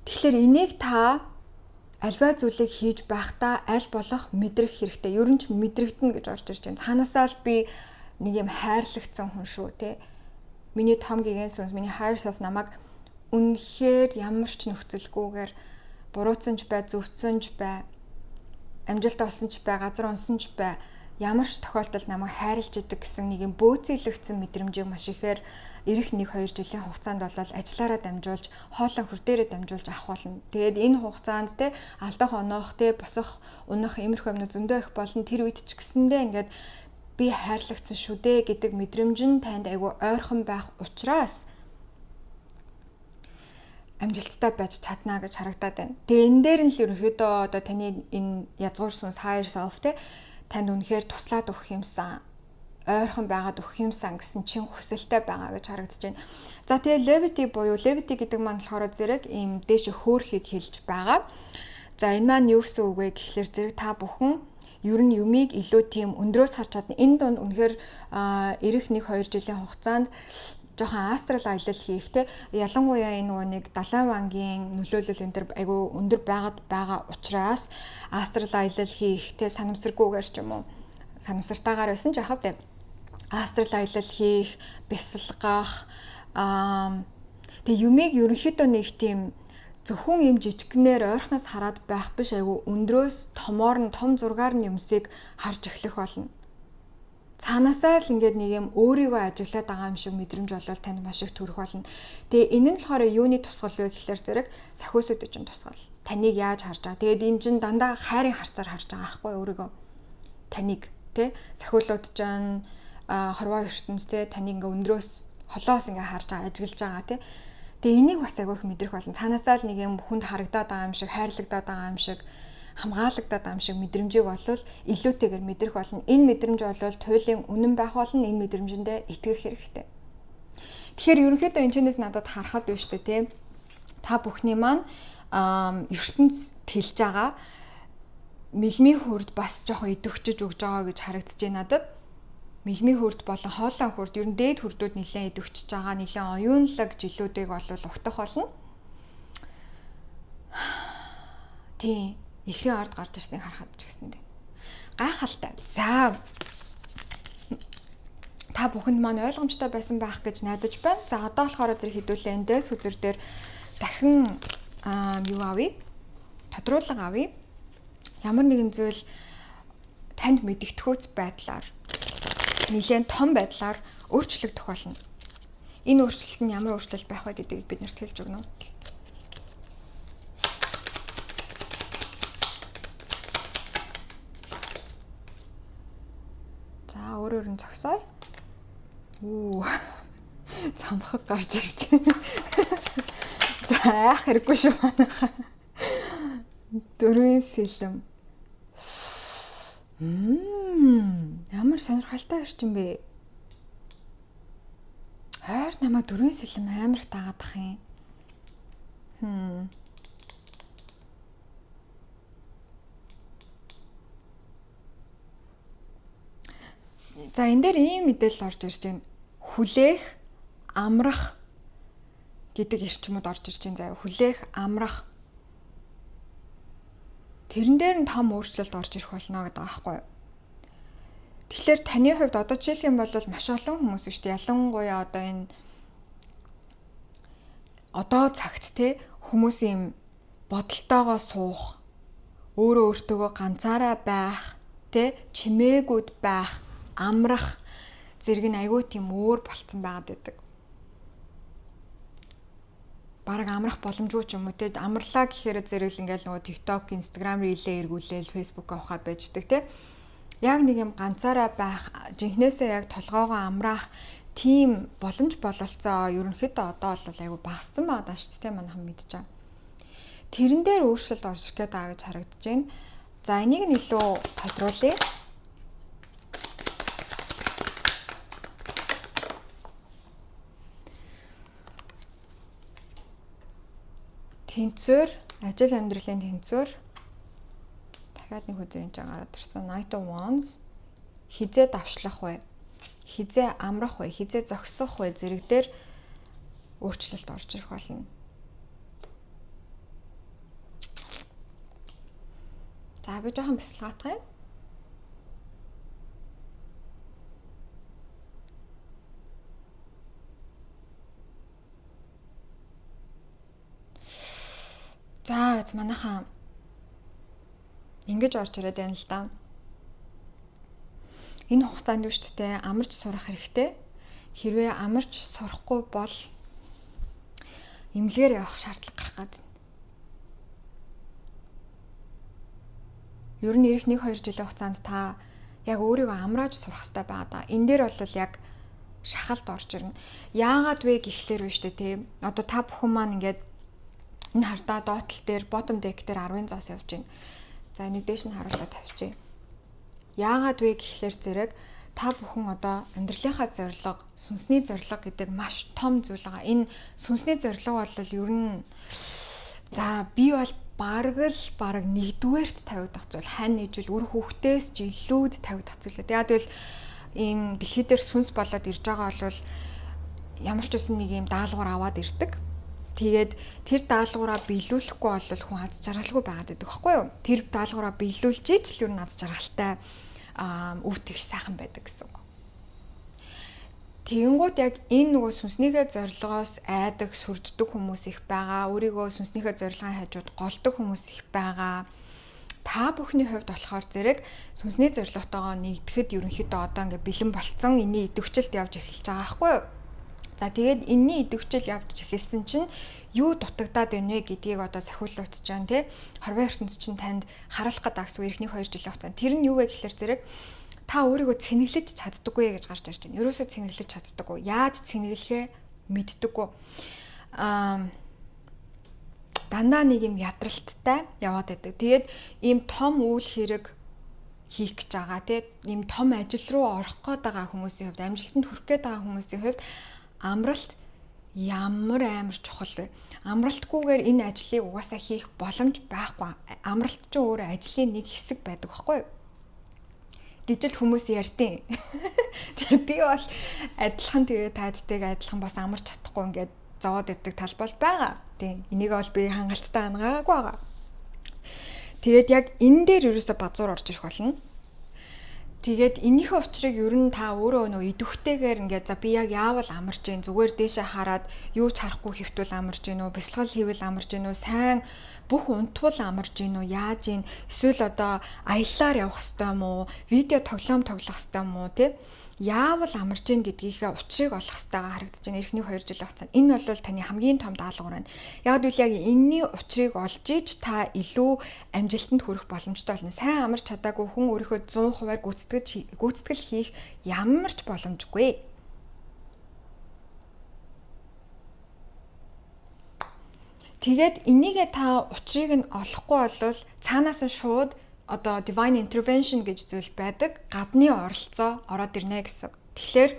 Тэгэхээр энийг та альва зүйлийг хийж байхдаа аль болох мэдрэх хэрэгтэй. Ер нь ч мэдрэгдэнэ гэж орж ирж байна. Цаанаасаа л би нэг юм хайрлагдсан хүн шүү те. Миний том гигэн сүнс, миний higher self намайг үнэхээр ямар ч нөхцөлгүйгээр буруутсан ч бай, зөвцсөн ч бай, амжилт олсон ч бай, газар унсан ч бай, ямар ч тохиолдолд намайг хайрлж идэг гэсэн нэг юм бөөцөөлөгдсөн мэдрэмжийг маш ихээр ирэх 1-2 жилийн хугацаанд бол ажиллаараа дамжуулж, хоолой хөр дээрээ дамжуулж авах болно. Тэгээд энэ хугацаанд те алдах оноох те босох, унах иймэрхүү юмнууд зөндөө их болно. Тэр үед ч гэсэндээ ингээд би хайрлагдсан шүү дээ гэдэг мэдрэмж нь танд айгүй ойрхон байх учраас амжилттай байж чадна гэж харагдаад байна. Тэгээ энэ дээр нь л ерөнхийдөө одоо таны энэ язгуур сүнс higher self те танд үнэхээр туслаад өгөх юмсан, ойрхон байгаад өгөх юмсан гэсэн чин хүсэлтэй байгаа гэж харагдаж байна. За тэгээ levity буюу levity гэдэг маань болохоор зэрэг ийм дээш хөөрхийг хэлж байгаа. За энэ маань юу гэсэн үг вэ гэхлээр зэрэг та бүхэн ер нь юмыг илүү тийм өндрөөс харж чадна. Энэ донд үнэхээр ирэх 1-2 жилийн хугацаанд жоохон астрал аялал хийх те ялангуяа энэ нэг далайн вангийн нөлөөлөл энэ төр айгүй өндөр байгаа учраас астрал аялал хийх те санамсаргүйгээр ч юм уу санамсартаагаар байсан ч яхав те астрал аялал хийх, бясалгах тэг юмыг ерөнхийдөө нэг тийм зөвхөн юм жижигнээр ойрхоноос хараад байх биш айгүй өндрөөс томоор нь том зургаар нь юмсыг харж эхлэх болно. Цаанаасаа л ингээд нэг юм өөрийгөө ажиглаад байгаа юм шиг мэдрэмж болол танд маш их төрөх болно. Тэгээ энэ нь болохоор юуны тусгал вэ гэхлээр зэрэг сахиусууд чинь тусгал. Таныг яаж харж байгаа. Тэгээд энэ чинь дандаа хайрын харцаар харж байгаа аахгүй өөрийгөө. Таныг тий сахиулууд чинь хорвоо ертөнц тий таныг ингээ өндрөөс холоос ингээ харж байгаа, ажиглаж байгаа тий. Тэгээ энийг бас агай их мэдрэх болно. Цаанаасаа л нэг юм хүнд харагдаад байгаа юм шиг, хайрлагдаад байгаа юм шиг, хамгаалагдаад байгаа юм шиг мэдрэмжийг болвол илүүтэйгээр мэдрэх болно. Энэ мэдрэмж болвол туйлын үнэн байх болно. Энэ мэдрэмжэндээ итгэх хэрэгтэй. Тэгэхээр ерөнхийдөө энэ чэнэс надад харахад байна шүү дээ, тийм. Та бүхний маань ертөнц тэлж байгаа мэлмийн хурд бас жоохон идэвхжиж өгж байгаа гэж харагдаж байна надад. Мэлмийн хурд болон хоолой хурд ер нь дээд хурдууд нэлээд идэвхжиж байгаа, нэлээд оюунлаг жилүүдийг болвол ухтах болно. Тийм. Ихрийн орд гарч ирснийг харахад ч гэсэндээ гайхалтай. За та бүхэнд маань ойлгомжтой байсан байх гэж найдаж байна. За одоо болохоор зэрэг хэдүүлээ эндээс хүзэр дээр дахин юу авъя? Тодруулан авъя. Ямар нэгэн зүйл танд мэдэгдэхүйц байдлаар нэлээд том байдлаар өөрчлөгдөх болно. Энэ өөрчлөлт нь ямар өөрчлөлт байх вэ гэдгийг бид нарт хэлж өгнө. За өөрөөр нь зогсоё. Замхаг гарч ирж байна. За яах хэрэггүй шүү манайхаа. 4 сэлэм. Ямар сонирхолтой орчин бэ? Хойр намаа 4 сэлэм амар их дагаадах юм. За энэ дээр ийм мэдээлэл орж ирж байна. Хүлээх, амрах гэдэг эрчимүүд орж ирж байна. Заяа хүлээх, амрах. Тэрэн дээр нь том өөрчлөлт орж ирэх болно гэдэг аахгүй юу? Тэгэхээр таны хувьд одоо жишээлх юм бол маш олон хүмүүс биш үү? Ялангуяа одоо энэ одоо цагт те хүмүүс юм бодолтойгоо суух, өөрөө өөртөөгөө ганцаараа байх, те чимээгүүд байх, амрах зэрэг нь айгүй тийм өөр болцсон байгаад байдаг. Бараг амрах боломжгүй ч юм уу те амарлаа гэхээр зэрэг л ингээл нөгөө TikTok, Instagram рилээ эргүүлээл Facebook авахад байждаг те. Яг нэг юм ганцаараа байх, жинхнээсээ яг толгоогоо амраах тийм боломж бололцоо ерөнхийдөө одоо бол айгүй багассан байгаа даа шүү дээ манайхан мэдж байгаа. Тэрэн дээр өөрчлөлт орж ирэх гээд байгаа гэж харагдаж байна. За энийг нь илүү тодруулъя. Тэнцвэр, ажил амьдралын тэнцвэр. Дахиад нэг үзэр энэ гараад ирсэн. Knight of Wands. Хизээ давшлах вэ? Хизээ амрах вэ? Хизээ зогсох вэ? Зэрэг дээр өөрчлөлт орж ирэх болно. За би жоохон бясалгаатгая. За манайхаа ингэж орж ирээд байна л да. Энэ хугацаанд юу ч гэдэг амарч сурах хэрэгтэй. Хэрвээ амарч сурахгүй бол эмнэлгээр явах шаардлага гарах гэдэг. Ер нь ирэх 1-2 жилийн хугацаанд та яг өөрийгөө амрааж сурах хэрэгтэй байгаа да. Энэ дээр бол яг шахалт орж ирнэ. Яагаад вэ гэхлээр биш үү те. Одоо та бүхэн маань ингээд энэ хардаа доотлол дээр bottom deck дээр 10-ын зоос явж байна. За энийг дээш нь харуулаад тавьчих. Яагаад вэ гэхлээр зэрэг та бүхэн одоо амьдралынхаа зорилго, сүнсний зорилго гэдэг маш том зүйл байгаа. Энэ сүнсний зорилго бол ер нь за би бол бараг 1-дүгээрт тавигдах зүйл. Хань нэгжил үр хүүхдээс ч илүүд тавигдах зүйл. Тэгээд тэгэл ийм дэлхий дээр сүнс болоод ирж байгаа бол ямар ч үсэн нэг ийм даалгавар аваад ирдэг. Тэгээд тэр даалгавраа биелүүлэхгүй бол хүн аз жаргалгүй байгаад байдаг байхгүй юу? Тэр даалгавраа биелүүлж ич л юу аз жаргалтай өв тэгш сайхан байдаг гэсэн үг. Тэгэнгүүт яг энэ нөгөө сүнснийхээ зорилгоос айдаг, сүрддэг хүмүүс их байгаа. Өөрийгөө сүнснийхээ зорилгын хажууд голдог хүмүүс их байгаа. Та бүхний хувьд болохоор зэрэг сүнсний зорилготойгоо нэгдэхэд ерөнхийдөө одоо ингээ бэлэн болцсон энэний идэвхжилд явж эхэлж байгаа байхгүй юу? За тэгээд энэний идэвхжил явж эхэлсэн чинь юу дутагдаад байна вэ гэдгийг одоо сахиулуулж байгаа тий. Хорвоо ертөнц чинь танд харуулах гэдэг агсуу ирэх 1-2 жилийн хугацаанд тэр нь юу вэ гэхэлэр зэрэг та өөрийгөө цэнэглэж чаддаггүй гэж гарч ирж байна. Ерөөсөө цэнэглэж чаддаггүй. Яаж цэнэглэхээ мэддэггүй. Дандаа нэг юм ядралттай яваад байдаг. Тэгээд ийм том үйл хэрэг хийх гэж байгаа тий. Ийм том ажил руу орох гээд байгаа хүмүүсийн хувьд, амжилтанд хүрэх гээд байгаа хүмүүсийн хувьд амралт ямар амар чухал вэ? Амралтгүйгээр энэ ажлыг угаасаа хийх боломж байхгүй. Амралт ч өөрөө ажлын нэг хэсэг байдаг байхгүй юу? Гэж л хүмүүс ярьдیں۔ Тэгээ би бол адилхан тэгээ таадтайг адилхан бас амарч чадахгүй ингээд зовоод иддэг тал бол байгаа. Тийм. Энийг бол би хангалттай ангаагүй байгаа. Тэгээд яг энэ дээр ерөөсө базуур орж ирэх болно. Тэгээд энийхээ учрыг ер нь та өөрөө нөө идэвхтэйгээр ингээд за би яг яавал амарч гин зүгээр дээшээ хараад юу ч харахгүй хэвтвэл амарч гин үү бясалгал хийвэл амарч гин үү сайн бүх унтвал амарч гин үү яаж гин эсвэл одоо аяллаар явах хэвтэй юм уу видео тоглоом тоглох хэвтэй юм уу тий яавал амарч гин гэдгийнхээ учрыг олох хэвтэйгаа харагдаж байна эрхний 2 жилийн хугацаанд энэ бол таны хамгийн том даалгавар байна. Яг үл яг энэний учрыг олж иж та илүү амжилтанд хүрэх боломжтой болно. Сайн амарч чадаагүй хүн өөрийнхөө 100% гүйцэтгэл хийх ямар ч боломжгүй. Тэгээд энийгээ та учрыг нь олохгүй бол цаанаас нь шууд одоо divine intervention гэж зүйл байдаг. Гадны оролцоо ороод ирнэ гэсэн. Тэгэхээр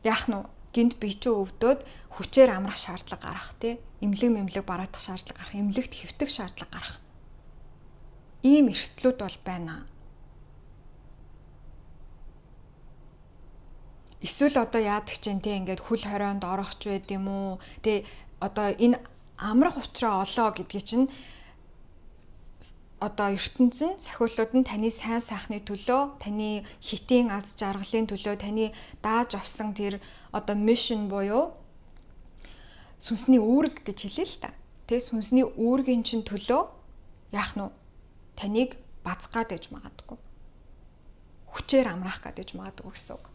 яах нь гинт бие ч өвдөөд хүчээр амрах шаардлага гарах тий. Имлэг бараадах шаардлага гарах, имлэгт хэвтэх шаардлага гарах. Ийм эрсдлүүд бол байна. Эсвэл одоо яадаг чинь тий ингээд хөл хорионд орохч байд юм уу? Тий одоо энэ амрах учраа олоо гэдгийг чинь одоо ертөнцийн сахиулууд нь таны сайн сайхны төлөө, таны хитийн аз жаргалын төлөө, таны дааж авсан тэр одоо мишн буюу сүнсний үүрэг гэж хэлээ л та. Тэ сүнсний үүргийн чинь төлөө яах нь таныг бацгаад ээж магадгүй. Хүчээр амраах гэж магадгүй гэсэн үг.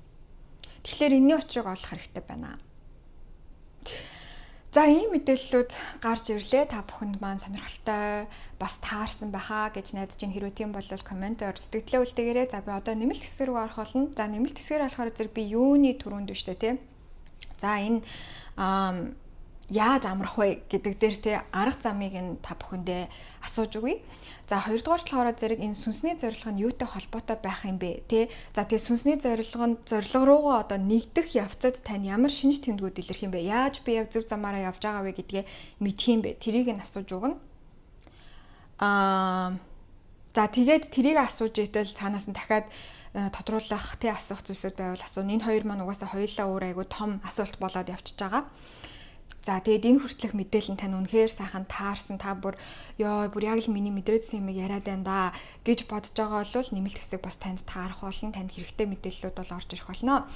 Тэгэхээр энэний учрыг олох хэрэгтэй байна. За ийм мэдээллүүд гарч ирлээ. Та бүхэнд маань сонирхолтой бас таарсан байхаа гэж найдаж байна. Хэрвээ тийм бол комментээр сэтгэлдээ үлдээгээрэй. За би одоо нэмэлт хэсэг рүү орох болно. За нэмэлт хэсгээр болохоор зэрэг би юуны түрүүнд биш үү те. За энэ яаж амрах вэ гэдэг дээр те арга замыг нь та бүхэндээ асууж өгье. За хоёрдугаар болохоор зэрэг энэ сүнсний зорилго нь юутай холбоотой байх юм бэ те. За тэгээ сүнсний зорилго руугаа одоо нэгдэх явцад тань ямар шинж тэмдгүүд илэрх юм бэ? Яаж би яг зөв замаараа явж байгаа вэ гэдгээ мэдх юм бэ? Тэрийг нь асууж өгнө. За тэгээд тэрийг асууж итэл цаанаас нь дахиад тодруулах те асуух зүйлсүүд байвал асууна. Энэ хоёр маань угаасаа хоёулаа өөр айгу том асуулт болоод явчихж байгаа. За тэгээд энэ хүртэлх мэдээлэл нь тань үнэхээр сайхан таарсан, та бүр яг л миний мэдрээдсэн юмыг яриад байна да гэж бодож байгаа бол нэмэлт хэсэг бас танд таарах болно, танд хэрэгтэй мэдээллүүд бол орж ирэх болно.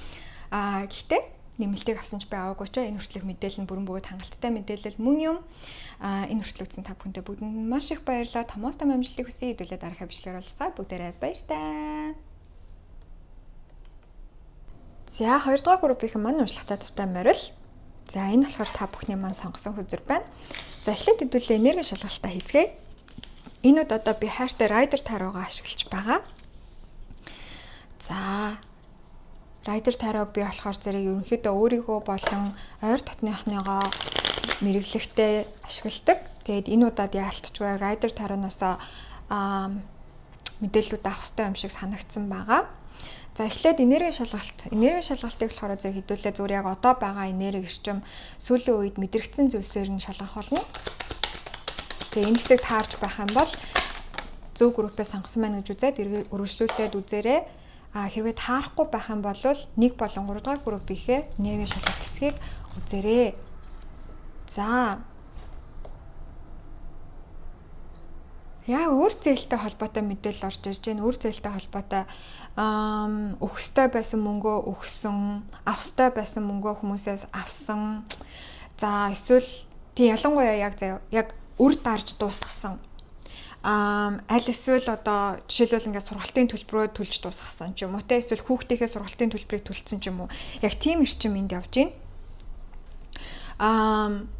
Гэхдээ нэмэлтийг авсан ч байгаагүй ч энэ хүртэлх мэдээлэл нь бүрэн бүгд хангалттай мэдээлэл мөн юм. Энэ хүртэл үзсэн та бүхэндээ бүгдэнд маш их баярлалаа. Томоос том амжилтыг хүсье. Хэдүүлээ дараах бичлэгээр болсаа бүгдээрээ баяртай. За 2 дугаар группийн маань уншлагатай дуртай морил. За энэ болохоор та бүхний маань сонгосон хөзөр байна. За эхлээд хэдүүлээ энерги шалгалтаа хийцгээе. Энэ удаа одоо би хайртай райдер таруугаа ашиглаж байгаа. За райдер таруаг би болохоор зэрэг ерөнхийдөө өөрийгөө болон ойр дотныхныгоо мэрэгчлэгтэй ашигладаг. Тэгээд энэ удаад яалтчгүй райдер таруунаас мэдээлэлүүд авах хэрэгтэй юм шиг санагдсан байгаа. За эхлээд энерги шалгалтыг болохоор зэрэг хэдүүлээ зүгээр яг одоо байгаа энерги эрчим сүүлийн үед мэдрэгдсэн зүйлсээр нь шалгах болно. Тэгээ энэ хэсэг таарч байх юм бол зөв группээс сонгосон байна гэж үзээд үргэлжлүүлээд үзээрэй. Хэрвээ таарахгүй байх юм бол 1 болон 3 дугаар группийнхээ энерги шалгалт хэсгийг үзээрэй. За яа өөр зээлтэй холбоотой мэдээлэл орж ирж байна. Өөр зээлтэй холбоотой өгөхстэй байсан мөнгөө өгсөн, авах ёстой байсан мөнгөө хүмүүсээс авсан. За эсвэл тий ялангуяа яг үр дарж дуусгасан. Аль эсвэл одоо жишээлбэл ингээд сургалтын төлбөрөө төлж дуусгасан ч юм уу те, эсвэл хүүхдийнхээ сургалтын төлбөрийг төлсөн ч юм уу. Яг тийм эрчим энд явж байна.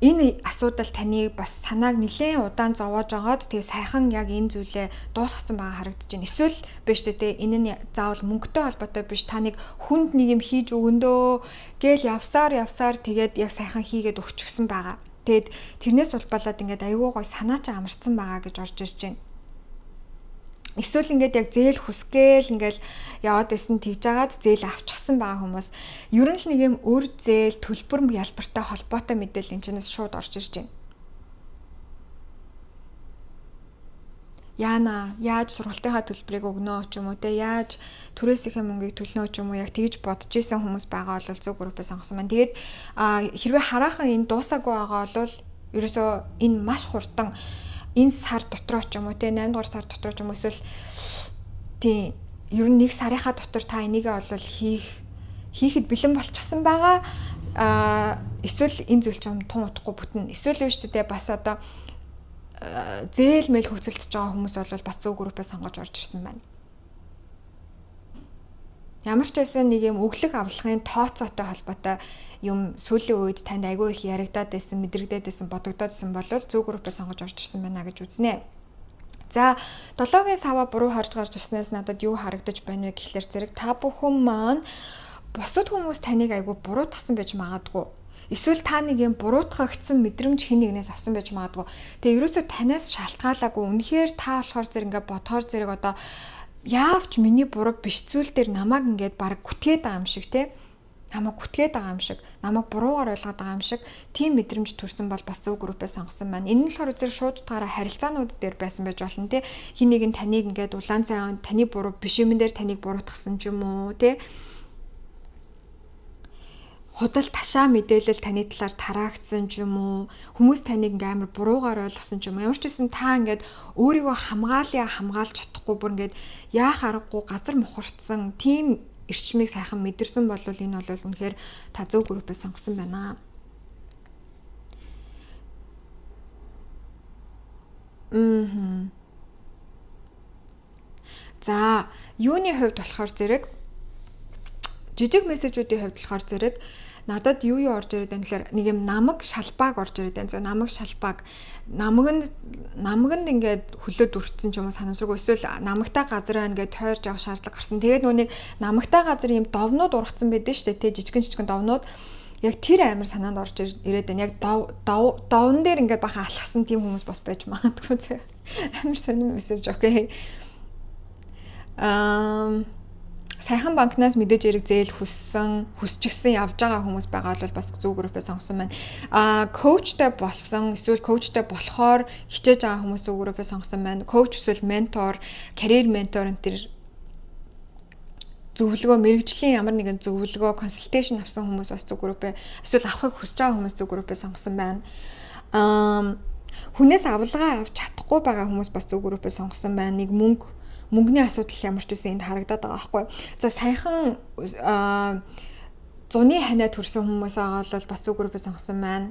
Энэ асуудал таны бас санааг нэлээд удаан зовоож агаад тэгээ сайхан яг энэ зүйлээ дуусгасан байгаа харагдаж байна. Эсвэл биш дээ энэ нь заавал мөнгөтэй холбоотой биш, та нэг хүнд нэг юм хийж өгөндөө гээл явсаар тэгээд яг сайхан хийгээд өгчихсөн байгаа. Тэгэд тэрнээс улбалаад ингээд аюу гой санаа ч амарсан байгаа гэж орж ирж байна. Эсвэл ингээд яг зээл хүсгээл ингээд яваад исэн тэгж агаад зээл авчихсан байгаа хүмүүс ер нь л нэг юм өр зээл төлбөр ялбартай холбоотой мэдээлэл энэ чэнэс шууд орж ирж байна. Яана яаж сургалтынхаа төлбөрийг өгнө ч юм уу те, яаж түрээсийнхээ мөнгийг төлнө ч юм уу, яг тэгж бодож исэн хүмүүс байгаа бол зөв группээ сонгосон байна. Тэгээд хэрвээ хараахан энэ дуусаагүй байгаа бол ерөөсөө энэ маш хурдан энэ сар дотроо ч юм уу те, 8 дугаар сар дотроо ч юм уу, эсвэл тийм ер нь 1 сарынхаа дотор та энийгээ бол хийхэд бэлэн болчихсон байгаа. Эсвэл энэ зүйл ч юм тун утгагүй бүтэн. Эсвэл биш те, бас одоо зээл мэл хөцөлдөж байгаа хүмүүс бол бас зөв группээ сонгож орж ирсэн байна. Ямар ч байсан нэг юм өглөг авлагын тооцоотой холбоотой юм сүүлийн үед танд айгүй их яригадаад байсан, мэдрэгдээд байсан, бодогдоод байсан бол зөв группээ сонгож орж ирсэн байна гэж үзнэ. За 7-гийн сава буруу харж гарч ирснээс надад юу харагдаж байна вэ гэхлээр зэрэг та бүхэн маань бусад хүмүүс таныг айгүй буруутгасан байж магадгүй. Эсвэл та нэг юм буруутгагдсан мэдрэмж хэн нэгнээс авсан байж магадгүй. Тэгээ ерөөсөө танаас шалтгаалаагүй. Үнэхээр та болохоор зэрэг ингээд бодохоор зэрэг одоо яавч миний буруу биш зүйл дээр намайг ингээд баг гүтгээд байгаа юм шиг те. Намайг гүтгээд байгаа юм шиг, намайг буруугаар ойлгоод байгаа юм шиг тийм мэдрэмж төрсэн бол бас зөв группээ сонгосон байна. Энэ нь болохоор зэрэг шууд утгаараа харилцаанууд дээр байсан байж болно те. Хин нэг нь таныг ингээд улаан цай таны буруу биш юм дээр таныг буруутгасан ч юм уу те. Худал ташаа мэдээлэл таны талаар тараагдсан ч юм уу, хүмүүс таныг ингээм амар буруугаар ойлгосон ч юм уу. Ямар ч байсан та ингээд өөрийгөө хамгаалж чадахгүй бүр ингээд яах аргагүй газар мухарцсан тийм эрчмийг сайхан мэдэрсэн бол энэ бол үнэхээр та зөв группээ сонгосон байна. За, юуны хувьд болохоор зэрэг жижиг мессежүүдийн хувьд болохоор зэрэг надад юу орж ирээд байна гэхээр нэг юм намаг шалбааг орж ирээд байна. Намаг шалбааг намагнд ингээд хөлөөд үрцсэн ч юм уу санамсаргүй, эсвэл намагтай газар байна гэж тойрж явах шаардлага гарсан. Тэгээд нүг намагтай газар юм довнууд ургацсан байдэн шүү дээ, тэ жижигэн довнууд. Яг тэр амар санаанд орж ирээд байна. Яг давн дээр ингээд бахан алхсан тийм хүмүүс бас байж магадгүй зэ. Амар сонирм мессеж окей. Сайхан банкнаас мэдээж эрэг зээл хүсчихсэн явж байгаа хүмүүс байгаа бол бас зөв группээ сонгосон байна. Коучтай болсон эсвэл коучтай болохоор хичээж байгаа хүмүүс зөв группээ сонгосон байна. Коуч эсвэл ментор, карьер ментор энэ төр зөвлөгөө, мэрэгжлийн ямар нэгэн зөвлөгөө, консультейшн авсан хүмүүс бас зөв группээ эсвэл авахыг хүсэж байгаа хүмүүс зөв группээ сонгосон байна. Хүнээс авалгаа авч чадахгүй байгаа хүмүүс бас зөв группээ сонгосон байна. Нэг мөнгөний асуудал ямар ч үсэн энд харагдаад байгаа байхгүй. За сайхан зуны ханаа төрсэн хүмүүс байгаа бол бас зөв группээ сонгосон байна.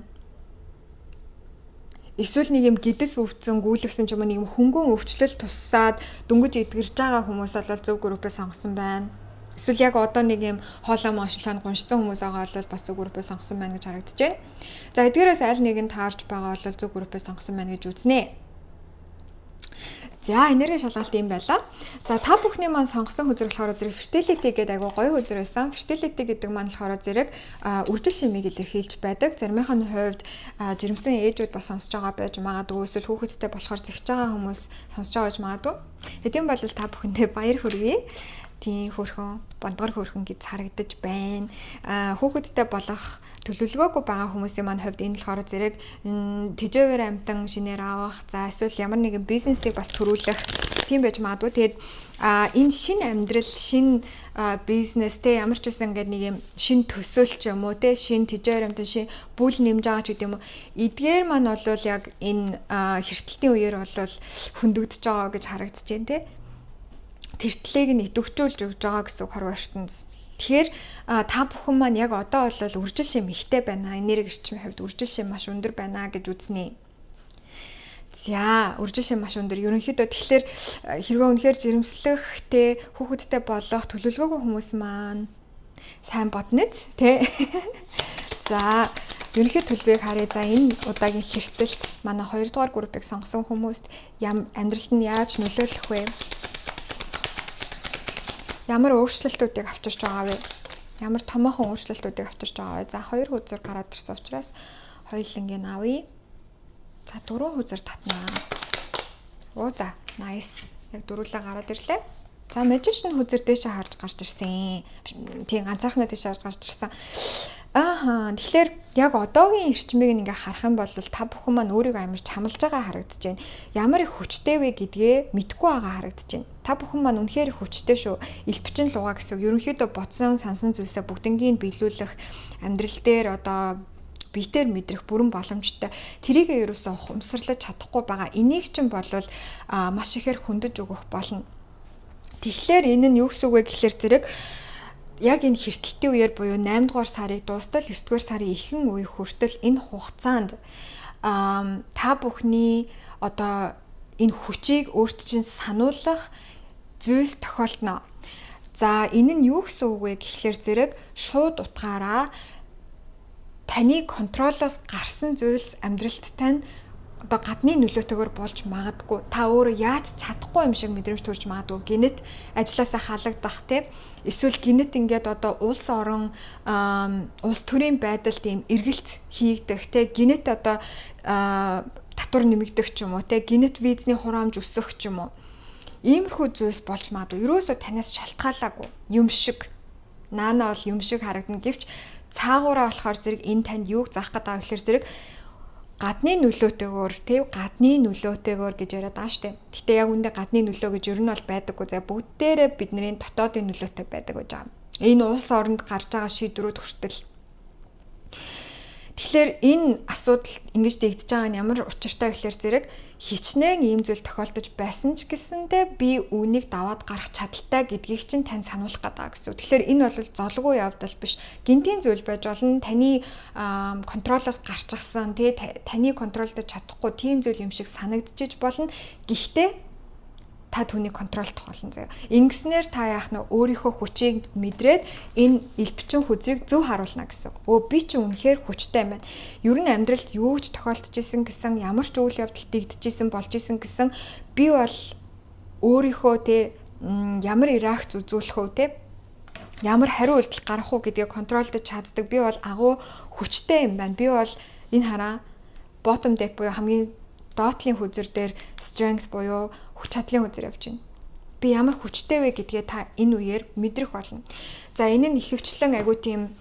Эсвэл нэг юм гидс өвцөн гүйлгсэн ч юм уу нэг юм хөнгөн өвчлөл туссаад дөнгөж эдгэрж байгаа хүмүүс бол зөв группээ сонгосон байна. Эсвэл яг одоо нэг юм хоолой моншлоход гуншсан хүмүүс байгаа бол бас зөв группээ сонгосон байна гэж харагдаж байна. За эдгээрээс аль нэг нь таарж байгаа бол зөв группээ сонгосон байна гэж үзнэ. За энерги шалгалт юм байла. За та бүхний маань сонгосон хөзөр болохоор зэрэг fertility гэдэг айгу гоё хөзөр байсан. Fertility гэдэг маань болохоор зэрэг үржил шимийг илэрхийлж байдаг. Заримынхаа хувьд жирэмсэн ээжүүд бас сонсож байгаа байж магадгүй. Эсвэл хүүхэдтэй болохоор зэгч байгаа хүмүүс сонсож байгаа байж магадгүй. Хэдийн бол та бүхэндээ баяр хүргэе. Тийм хөрхөн, бондгор хөрхөн гэж харагдаж байна. Хүүхэдтэй болох төлөвлөгөөгүй байгаа хүмүүсийн маань хувьд энэ болохоор зэрэг тэжээвэр амтан шинээр авах, за эсвэл ямар нэгэн бизнесийг бас төрүүлэх тийм байж магадгүй. Тэгээд энэ шинэ амьдрал, шинэ бизнестэй ямар ч үсэн ингээд нэг юм шинэ төсөөл ч юм уу те шинэ тэжээвэр амтан шинэ бүл нэмж байгаа ч гэдэг юм уу. Эдгээр маань бол яг энэ хэртэлтийн үеэр бол хөндөгдөж байгаа гэж харагдаж байна те. Тэртлийг нь идэвхжүүлж өгж байгаа гэсэн хор ертөнц. Тэгэхээр та бүхэн маань яг одоо бол үржил шим ихтэй байна. Энерги эрчмийн хувьд үржил шим маш өндөр байна гэж үзнэ. За, үржил шим маш өндөр. Ерөнхийдөө тэгэхээр хэрвээ үнэхээр жирэмслэхтэй хүүхэдтэй болох төлөвлөгөөгүй хүмүүс маань сайн бодноц тий. За, ерөнхий төлөвийг харъя. За, энэ удаагийн хэртэлт манай 2 дугаар группыг сонгосон хүмүүст амьдралд нь яаж нөлөөлөх вэ? Ямар өөрчлөлтүүдийг авчирч байгаа вэ? Ямар томоохон өөрчлөлтүүдийг авчирч байгаа вэ? За 2 хүзэр гараад ирсэн учраас хоёулангийн авъя. За 4 хүзэр татнаа. За nice. Яг дөрвөлээ гараад ирлээ. За magician хүзэр дэшээ харж гарч ирсэн. Тийм ганцаархнаа дэшээ харж гарч ирсэн. Тэгэхээр яг одоогийн эрчмийг ингээ харах юм бол та бүхэн маань өөрийгөө амар чамлж байгаа харагдаж байна. Ямар их хүчтэй вэ гэдгээ мэдгүй байгаа харагдаж байна. Та бүхэн маань үнэхээр их хүчтэй шүү. Илбчин лугаа гэсэн. Ерөнхийдөө бодсон, сансан зүйлсээ бүгднийг биелүүлэх амьдрал дээр одоо биетээр мэдрэх бүрэн боломжтой. Тэрийг ерөөсөө ухамсарлаж чадахгүй байгаа. Энийг чинь болвол маш ихээр хөндөж өгөх болно. Тэгэхээр энэ нь юу гэсэн үг вэ гэхээр зэрэг яг энэ хэртэлтийн үеэр буюу 8 дугаар сарыг дуустал 9 дугаар сарын ихэнх үе хүртэл энэ хугацаанд та бүхний одоо энэ хүчийг өөрт чинь сануулах зүйлс тохиолдно. За энэ нь юу гэсэн үг вэ гэхлээр зэрэг шууд утгаараа таны контролоос гарсан зүйлс амьдралд тань одоо гадны нөлөөтэйгээр болж магадгүй. Та өөрөө яаж чадахгүй юм шиг мэдрэмж төрж магадгүй. Гинэт ажилласаа халагдах те. Эсвэл гинэт ингээд одоо улс орон улс төрийн байдалд ийм эргэлт хийгдэх те. Гинэт одоо татвар нэмэгдэх ч юм уу те. Гинэт визний хураамж өсөх ч юм уу. Иймэрхүү зүйлс болж магадгүй. Ерөөсөө танаас шалтгаалаагүй. Юм шиг. Наана бол юм шиг харагдана. Гэвч цаагаараа болохоор зэрэг энэ танд юуг заах гэдэг вэ гэхээр зэрэг гадны нөлөөтэйгээр тийм гадны нөлөөтэйгээр гэж яриад байгаа штеп. Гэтэ яг үндэ гадны нөлөө гэж ер нь бол байдаггүй. За бүгдээрээ бидний дотоодын нөлөөтэй байдаг гэж байгаа. Энэ улс оронд гарч байгаа шийдвэрүүд хүртэл. Тэгэхээр энэ асуудал ингэж дэгдэж байгаа нь ямар учиртай гэхээр зэрэг хичнээн ийм зүйл тохиолдож байсан ч гэсэндээ би үүнийг даваад гарах чадaltaй гэдгийг чинь тань сануулах гэдэг гэсэн. Тэгэхээр энэ бол золгүй явдал биш. Гинтийн зүйл байж болно. Таны контролоос гарчихсан, таны контролдож чадахгүй тийм зүйл юм шиг санагдчихж болно. Гэхдээ та түүнийг контролдох болно заяа. Ингэснээр та яах нь өөрийнхөө хүчийг мэдрээд энэ элбчин хүзийг зөв харуулна гэсэн. Би ч үнэхээр хүчтэй байна. Ер нь амьдралд юу ч тохиолдож исэн гэсэн, ямар ч үйл явдал дэгдэж болж исэн гэсэн би бол өөрийнхөө ямар реакц үзүүлэх вэ те ямар хариу үйлдэл гарах уу гэдгийг контролдож чаддаг. Би бол агуу хүчтэй юм байна. Би бол энэ хараа bottom deck буюу хамгийн доотлын хүзэр дээр strength буюу хүч чадлын хүзэр явж байна. Би ямар хүчтэй вэ гэдгээ та энэ үеэр мэдрэх болно. За энэ нь ихэвчлэн айгуу тийм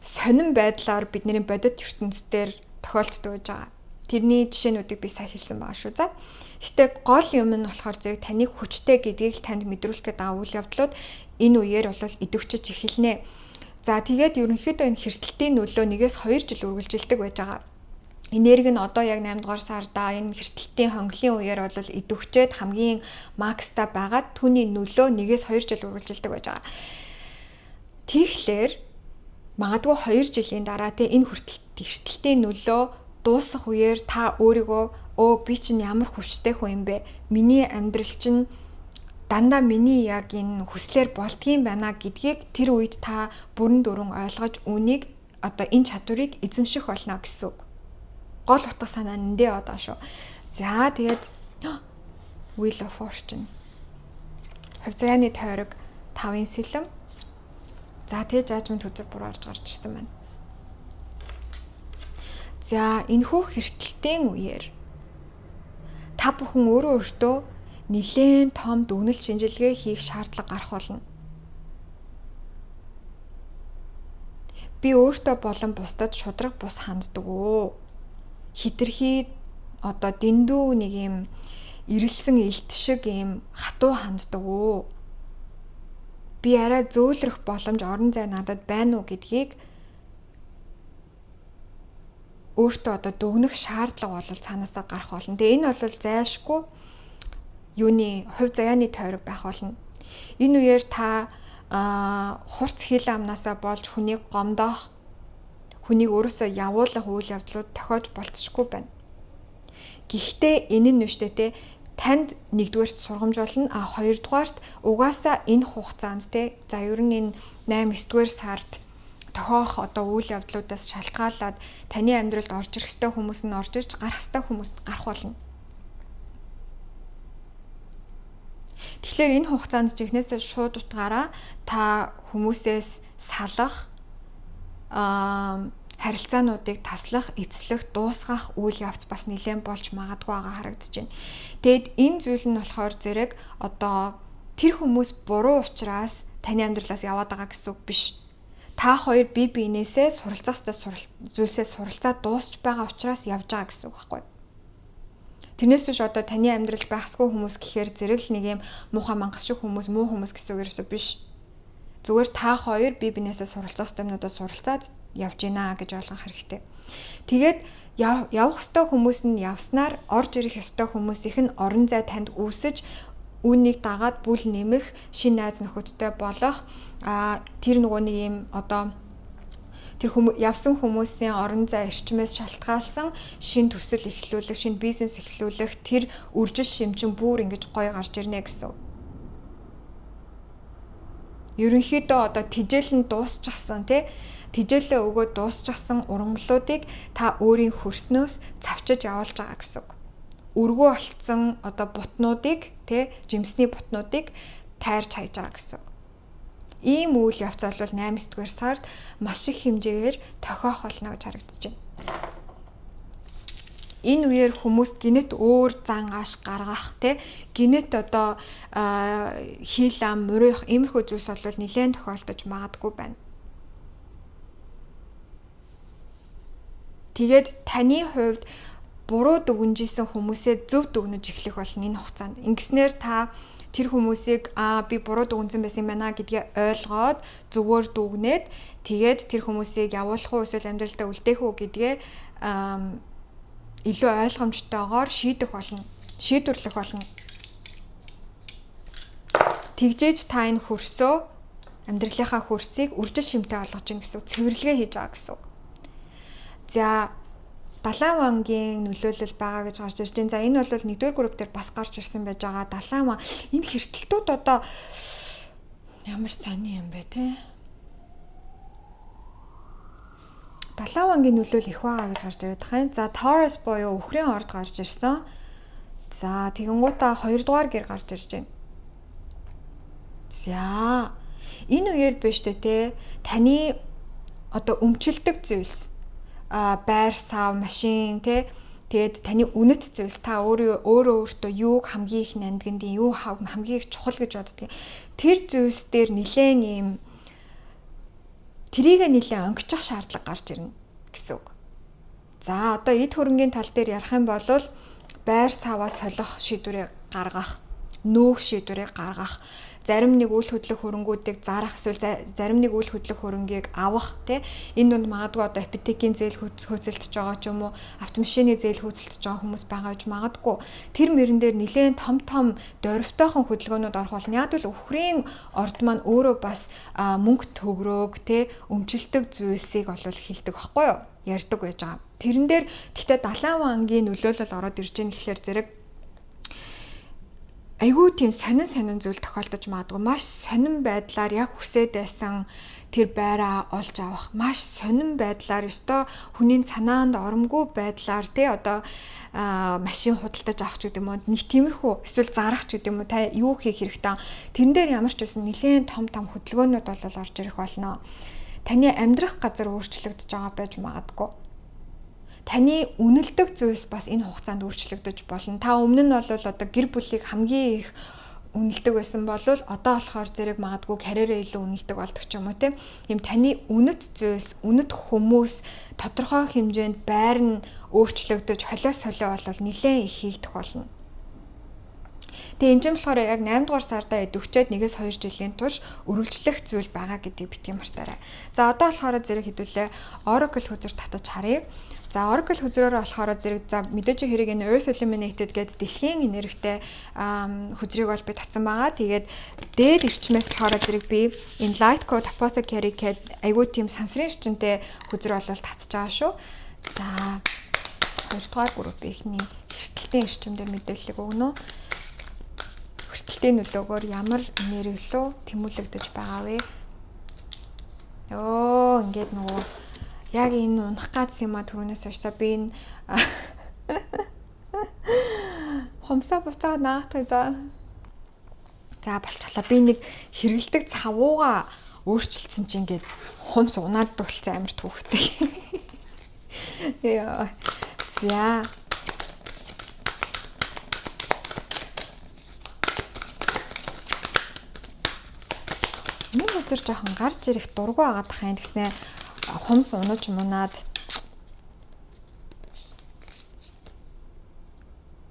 сонирн байдлаар бидний бодит ертөнцийн тохиолддог байж байгаа. Тэрний жишээнүүдийг би сайн хэлсэн байгаа шүү. За. Гэтэ гол юм нь болохоор зэрэг таны хүчтэй гэдгийг танд мэдрүүлэх гэдэг үйл явдлууд энэ үеэр бол идэвхжиж эхэлнэ. За тэгээд ерөнхийдөө энэ хэртэлтийн нөлөө 1-2 жил үргэлжилдэг байж байгаа. Энерги нь одоо яг 8 дугаар сарда энэ хэртэлтийн хонглын үеэр бол идэвхжээд хамгийн макстай байгаад түүний нөлөө 1-2 жил үргэлжилдэг байж байгаа. Тэгэхээр магадгүй 2 жилийн дараа энэ хэртэлтийн нөлөө дуусах үеэр та өөрийгөө би чинь ямар хүчтэй хүн юм бэ? Миний амьдрал чинь дандаа миний яг энэ хүслээр болдгийм байна гэдгийг тэр үед та бүрэн дүрэн ойлгож үүнийг одоо энэ чадварыг эзэмших болно гэсэн үг. Гол утга санаа нь эндээ одоо шүү. За тэгээд Wheel of Fortune. Хувьцааны тойрог 5-ын сэлэм. За тэгээд жажмент үзэг буруу гарч ирсэн байна. За энэхүү хэртэлтийн үеэр та бүхэн өөртөө нэлээд том дүгнэлт шинжилгээ хийх шаардлага гарах болно. Би өөртөө болон бусдад шудраг бус ханддаг уу? Хитрхи одоо дэндүү нэг юм ирэлсэн элт шиг юм хатуу ханддаг уу? Би арай зөөлрөх боломж орон зай надад байна уу гэдгийг өөртөө одоо дүгнэх шаардлага бол цаанаасаа гарах болно. Тэгээ энэ бол зайлшгүй юуны хувь заяаны тойрог байх болно. Энэ үеэр та хурц хил амнаасаа болж хүнийг гомдоох, хүнийг өөрөөсөө явуулах үйл явдлууд тохиож болцсохгүй байна. Гэхдээ энэ нь нүштэй те танд нэгдүгээрт сургамжуулна, хоёрдугаарт угаасаа энэ хугацаанд те за ер нь энэ 8-9-р сард тохиох одоо үйл явдлуудаас шалтгаалаад таны амьдралд орж ирэх ёстой хүмүүс нь орж ирж гарах ёстой хүмүүс гарах болно. Тэгэхээр энэ хугацаанд жихнээсээ шууд утгаараа та хүмүүсээс салах, харилцаануудыг таслах, эцлэх, дуусгах үйл явц бас нэлээд болж магадгүй байгаа харагдаж байна. Тэгэд энэ зүйл нь болохоор зэрэг одоо тэр хүмүүс буруу учраас таны амьдралаас яваад байгаа гэсэн үг биш. Та хоёр бие биенээсээ суралцах зүйлсээ суралцаад дуусч байгаа учраас явж байгаа гэсэн үг байхгүй. Тэрнээс биш одоо таны амьдрал байхсгүй хүмүүс гэхээр зэрэг л нэг юм муухай мангас шиг хүмүүс, муу хүмүүс гэсэн үг ерөөсөө биш. Зүгээр та хоёр бие биенээсээ суралцах юмнуудаа суралцаад явж гинэ гэж ойлгох хэрэгтэй. Тэгээд явах ёстой хүмүүс нь явснаар орж ирэх ёстой хүмүүсийнх нь орон зай танд үүсэж үүнийг дагаад бүл нэмэх, шин найз нөхөдтэй болох тэр нөгөө нэг юм одоо тэр явсан хүмүүсийн орон зай эрчмээс шалтгаалсан шин төсөл эхлүүлэх, шин бизнес эхлүүлэх тэр үржил шимчин бүр ингэж гоё гарч ирнэ гэсэн. Ерөнхийдөө одоо тижээлэн дуусчихсан тий тижээлээ өгөөд дуусчихсан ургамлуудыг та өөрийн хөрснөөс цавчиж явуулж байгаа гэсэн. Өргөө олцсон одоо бутнуудыг тий жимсний бутнуудыг тайрч хайж байгаа гэсэн. Ийм үйл явц бол 8-9-р сард маш их хэмжээгээр тохиох болно гэж харагдаж байна. Энэ үеэр хүмүүс гинэт өөр зан ааш гаргах те гинэт одоо хийл ам мөрөх иймэрхүү зүйлс бол нэлээд тохиолдож магадгүй байна. Тэгээд таны хувьд буруу дүгнжсэн хүмүүсээ зөв дүгнэж эхлэх болно энэ хугацаанд. Ингэснээр та тэр хүмүүсийг би буруу дүгнсэн байсан юм байна гэдгээ ойлгоод зөвөр дүгнээд тэгээд тэр хүмүүсийг явуулах уу эсвэл амьдралдаа үлдээх үү гэдгээ илүү ойлгомжтойгоор шийдэх болно, шийдвэрлэх болно. Тэгжээж та энэ хөрсөө амьдралынхаа хөрсийг үржил шимтэй олгож ин гэсэн цэвэрлэгээ хийж байгаа гэсэн. За Далайн вангийн нөлөөлөл байгаа гэж гарч ирж байна. За энэ бол 1-р групп дээр бас гарч ирсэн байж байгаа. Далайн ван энэ хэртэлтүүд одоо ямар сони юм бэ те? Далайн вангийн нөлөөлөл их байгаа гэж гарч ирээд байгаа юм. За Taurus буюу өхрийн орд гарч ирсэн. За тэгэнгუутаа 2-р гэр гарч ирж байна. За Энэ үеэр биш те таны одоо өмчлөдөг зүйлс байр сав машин те тэгээд таны үнэт зүйлс та өөртөө юуг хамгийн их нандгиндیں юу хамгийн их чухал гэж боддгийг тэр зүйлс дээр нилээн ийм трийг нилээн онгичих шаардлага гарч ирнэ гэсэн үг. За одоо эд хөрөнгийн тал дээр ярих юм бол байр саваа солих шийдвэрээ гаргах, нүүх шийдвэрээ гаргах, зарим нэг үйл хөдлөх хөрөнгүүдийг зарах эсвэл зарим нэг үйл хөдлөх хөрөнгийг авах тий энэ донд магадгүй одоо ипотекийн зээл хөөцөлдөж байгаа ч юм уу автомашины зээл хөөцөлдөж байгаа хүмүүс байгаа гэж магадгүй тэр мөрөн дээр нэлээд том дөрвтойхон хөдөлгөөнүүд орох бол яг л өхрийн орд маань өөрөө бас мөнгө төгрөөг тий өмчлөлтөг зүйлсийг олвол хилдэг байхгүй юу ярьдаг байж байгаа. Тэрэн дээр гэхдээ далайн ангийн нөлөөлөл ороод ирж байгаа гэхээр зэрэг айгүй тийм сонин зүйл тохиолдож магадгүй маш сонин байдлаар яг хүсээд байсан тэр байраа олж авах маш сонин байдлаар өстой хүний санаанд оромгүй байдлаар тий одоо машин худалдаж авах ч гэдэг юм уу нэг тиймэрхүү эсвэл зарах ч гэдэг юм уу та юу хийх хэрэгтэй тэрэн дээр ямар ч байсан нэлээд том хөдөлгөөнүүд бол орж ирэх болно. Таны амьдрах газар өөрчлөгдөж байгаа байж магадгүй. Таны үнэлдэг зүйлс бас энэ хугацаанд өөрчлөгдөж болно. Та өмнө нь бол одоо гэр бүлийг хамгийн их үнэлдэг байсан бол одоо болохоор зэрэг магадгүй карьерээ илүү үнэлдэг болдог ч юм уу тийм. Ийм таны үнэт зүйлс, үнэт хүмүүс тодорхой хэмжээнд байр нь өөрчлөгдөж холиос солио бол нэлээд их хийгдэх болно. Тэгээ энэ ч болохоор яг 8 дугаар сарда идэвчээд 1-2 жилийн турш үргэлжлэх зүйл байгаа гэдгийг битгий мартаарай. За одоо болохоор зэрэг хэдүүлээ Oracle хүзэр татаж харъя. За Oracle хүзрээр болохоор зэрэг за мэдээж хэрэг энэ Earth Illuminated гэдэг дэлхийн энергитэй хүзрийг бол би татсан байгаа. Тэгээд дээд эрчмээс болохоор зэрэг би энэ Light Code Apothecary гэдэг айгүй тийм сансрын эрчимтэй хүзэр бол татж байгаа шүү. За 2 дугаар групп ихний эртэлтийн эрчимээр мэдээлэл өгнө. Эртэлтийн нөлөөгөөр ямар энерги лөө тэмүүлэгдэж байгаа вэ? Ингээд нөгөө яг энэ унах гэсэн юм а түрүүнээс хойш за би энэ хомсоо буцаад наахтай за болчихлоо би нэг хэрэгэлдэг цавууга өөрчилсөн чинь ингээд хомс унаад төгөлцсөн амар түүхтэй. Яа. За нэг үзэр жоохон гарч ирэх дургу агаад тахын гэснээр хомс унаж мунаад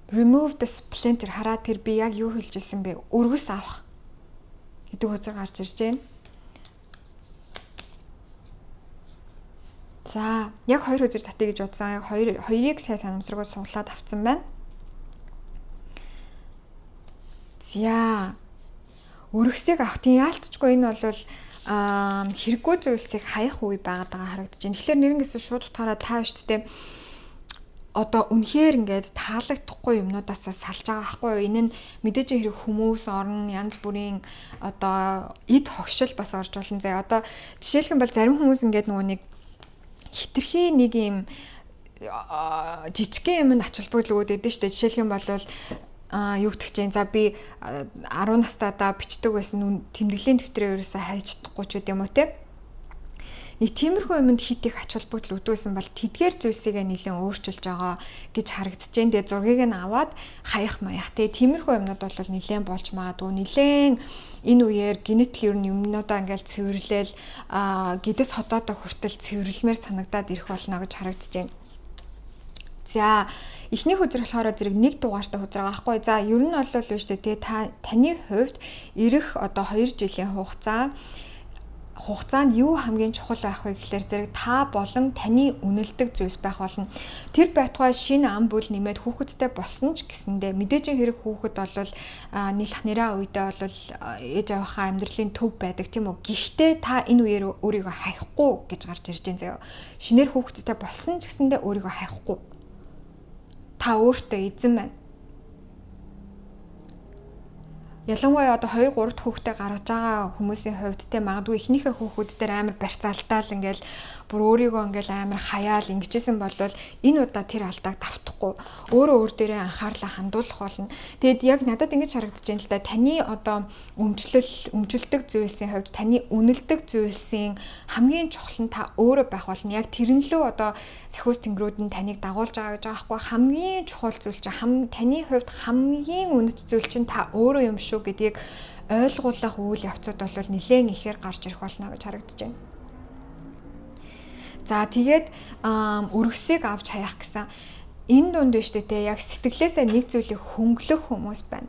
remove the splinter хараа тэр би яг юу хэлж ирсэн бэ? Өргөс авах гэдэг үзэр гарч ирж байна. За яг 2 үзэр татъя гэж бодсон. Яг хоёрыг сайн санамсаргуу суулаад авсан байна. За өргөсийг авах тийм яалтчгүй энэ бол хэрэггүй зүйлсийг хаях үе байгаад байгаа харагдаж байна. Тэгэхээр нэрнгэс шууд утгаараа таа шүү дээ. Одоо үнэхээр ингээд таалагдахгүй юмнуудаас салж байгаа байхгүй юу? Энэ нь мэдээж хэрэг хүмүүс орно янз бүрийн одоо эд хогшил бас орж болно. За одоо жишээлхэн бол зарим хүмүүс ингээд нөгөө нэг хитрхи нэг юм жижигхэн юм ач холбогдол өгöd шүү дээ. Жишээлхэн бол юу гэдэг чинь за би 10 настайдаа бичдэг байсан тэмдэглэлийн дэвтрээ ерөөсөө хайж чадахгүй ч гэдэм үү те. Нэг тиймэрхүү юмд хит их ач холбогдол өгдөөсөн бол тэдгээр зүйлсийг нэлээд өөрчилж байгаа гэж харагдаж байна. Тэгээ зургийг нь аваад хаях маях те. Тиймэрхүү юмнууд бол нэлээд болж магадгүй. Нэлээд энэ үеэр генетик ер нь юмнуудаа ингээл цэвэрлээл гэдэс хотоодоо хүртэл цэвэрлэмээр санагдаад ирэх болно гэж харагдаж байна. За эхний хүзэр болохоор зэрэг нэг дугаартай хүзэр байгаа байхгүй. За ер нь бол биш үү те таны хувьд ирэх одоо 2 жилийн хугацаанд юу хамгийн чухал байх вэ гэхээр зэрэг та болон таны үнэлдэг зүйлс байх болно. Тэр байтугай шинэ ам бүл нэмээд хүүхэдтэй болсон ч гэсэндээ мэдээж хэрэг хүүхэд бол нийлх нэраа үедээ бол ээж аваахаа амьдралын төв байдаг тийм үү. Гэхдээ та энэ үеэр өөрийгөө хаяхгүй гэж гарч ирж байна заяа. Шинээр хүүхэдтэй болсон ч гэсэндээ өөрийгөө хаяхгүй. Та өөртөө эзэн байна. Ялангуяа одоо 2-3 дахь хүүхдээ гаргаж байгаа хүмүүсийн хувьд те магадгүй эхнийхээ хүүхэд дээр амар барьцаалтаал ингээл бүр өөрийгөө ингээл амар хаяал ингэжсэн болвол энэ удаа тэр алдааг давтахгүй болохгүй. Өөрөө өөр дээрээ анхаарлаа хандуулах болно. Тэгэд яг надад ингэж харагдаж байна л да. Таны одоо өмчлөлдөг зүйлсийн хувьд таны үнэлдэг зүйлсийн хамгийн чухал нь та өөрөө байх болно. Яг тэрэн лөө одоо сахиус тэнгэрүүд нь таныг дагуулж байгаа гэж байгаа байхгүй. Хамгийн чухал зүйл чинь таны хувьд хамгийн үнэт зүйл чинь та өөрөө юм шүү гэдгийг ойлгуулах үйл явцууд бол нэлээд ихээр гарч ирэх болно гэж харагдаж байна. За тэгээд өргөсийг авч хаях гэсэн энэ дунд нь шүү дээ яг сэтгэлээсээ нэг зүйлийг хөнгөлөх хүмүүс байна.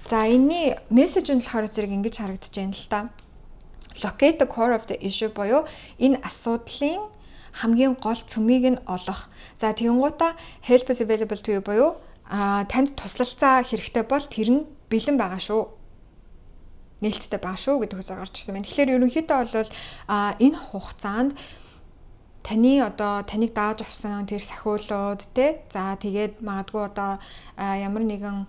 За энэний мессеж нь болохоор зэрэг ингэж харагдаж байна л та. Locate the core of the issue буюу энэ асуудлын хамгийн гол цөмийг нь олох. За тэгэнгუутаа help is available to you буюу танд туслалцаа хэрэгтэй бол тэр нь бэлэн байгаа шүү. Нээлттэй байгаа шүү гэдэг үгээр гарч ирсэн байна. Тэгэхээр ерөнхийдөө бол энэ хугацаанд таныг дааж авсан тэр сахиулууд те за тэгээд магадгүй одоо ямар нэгэн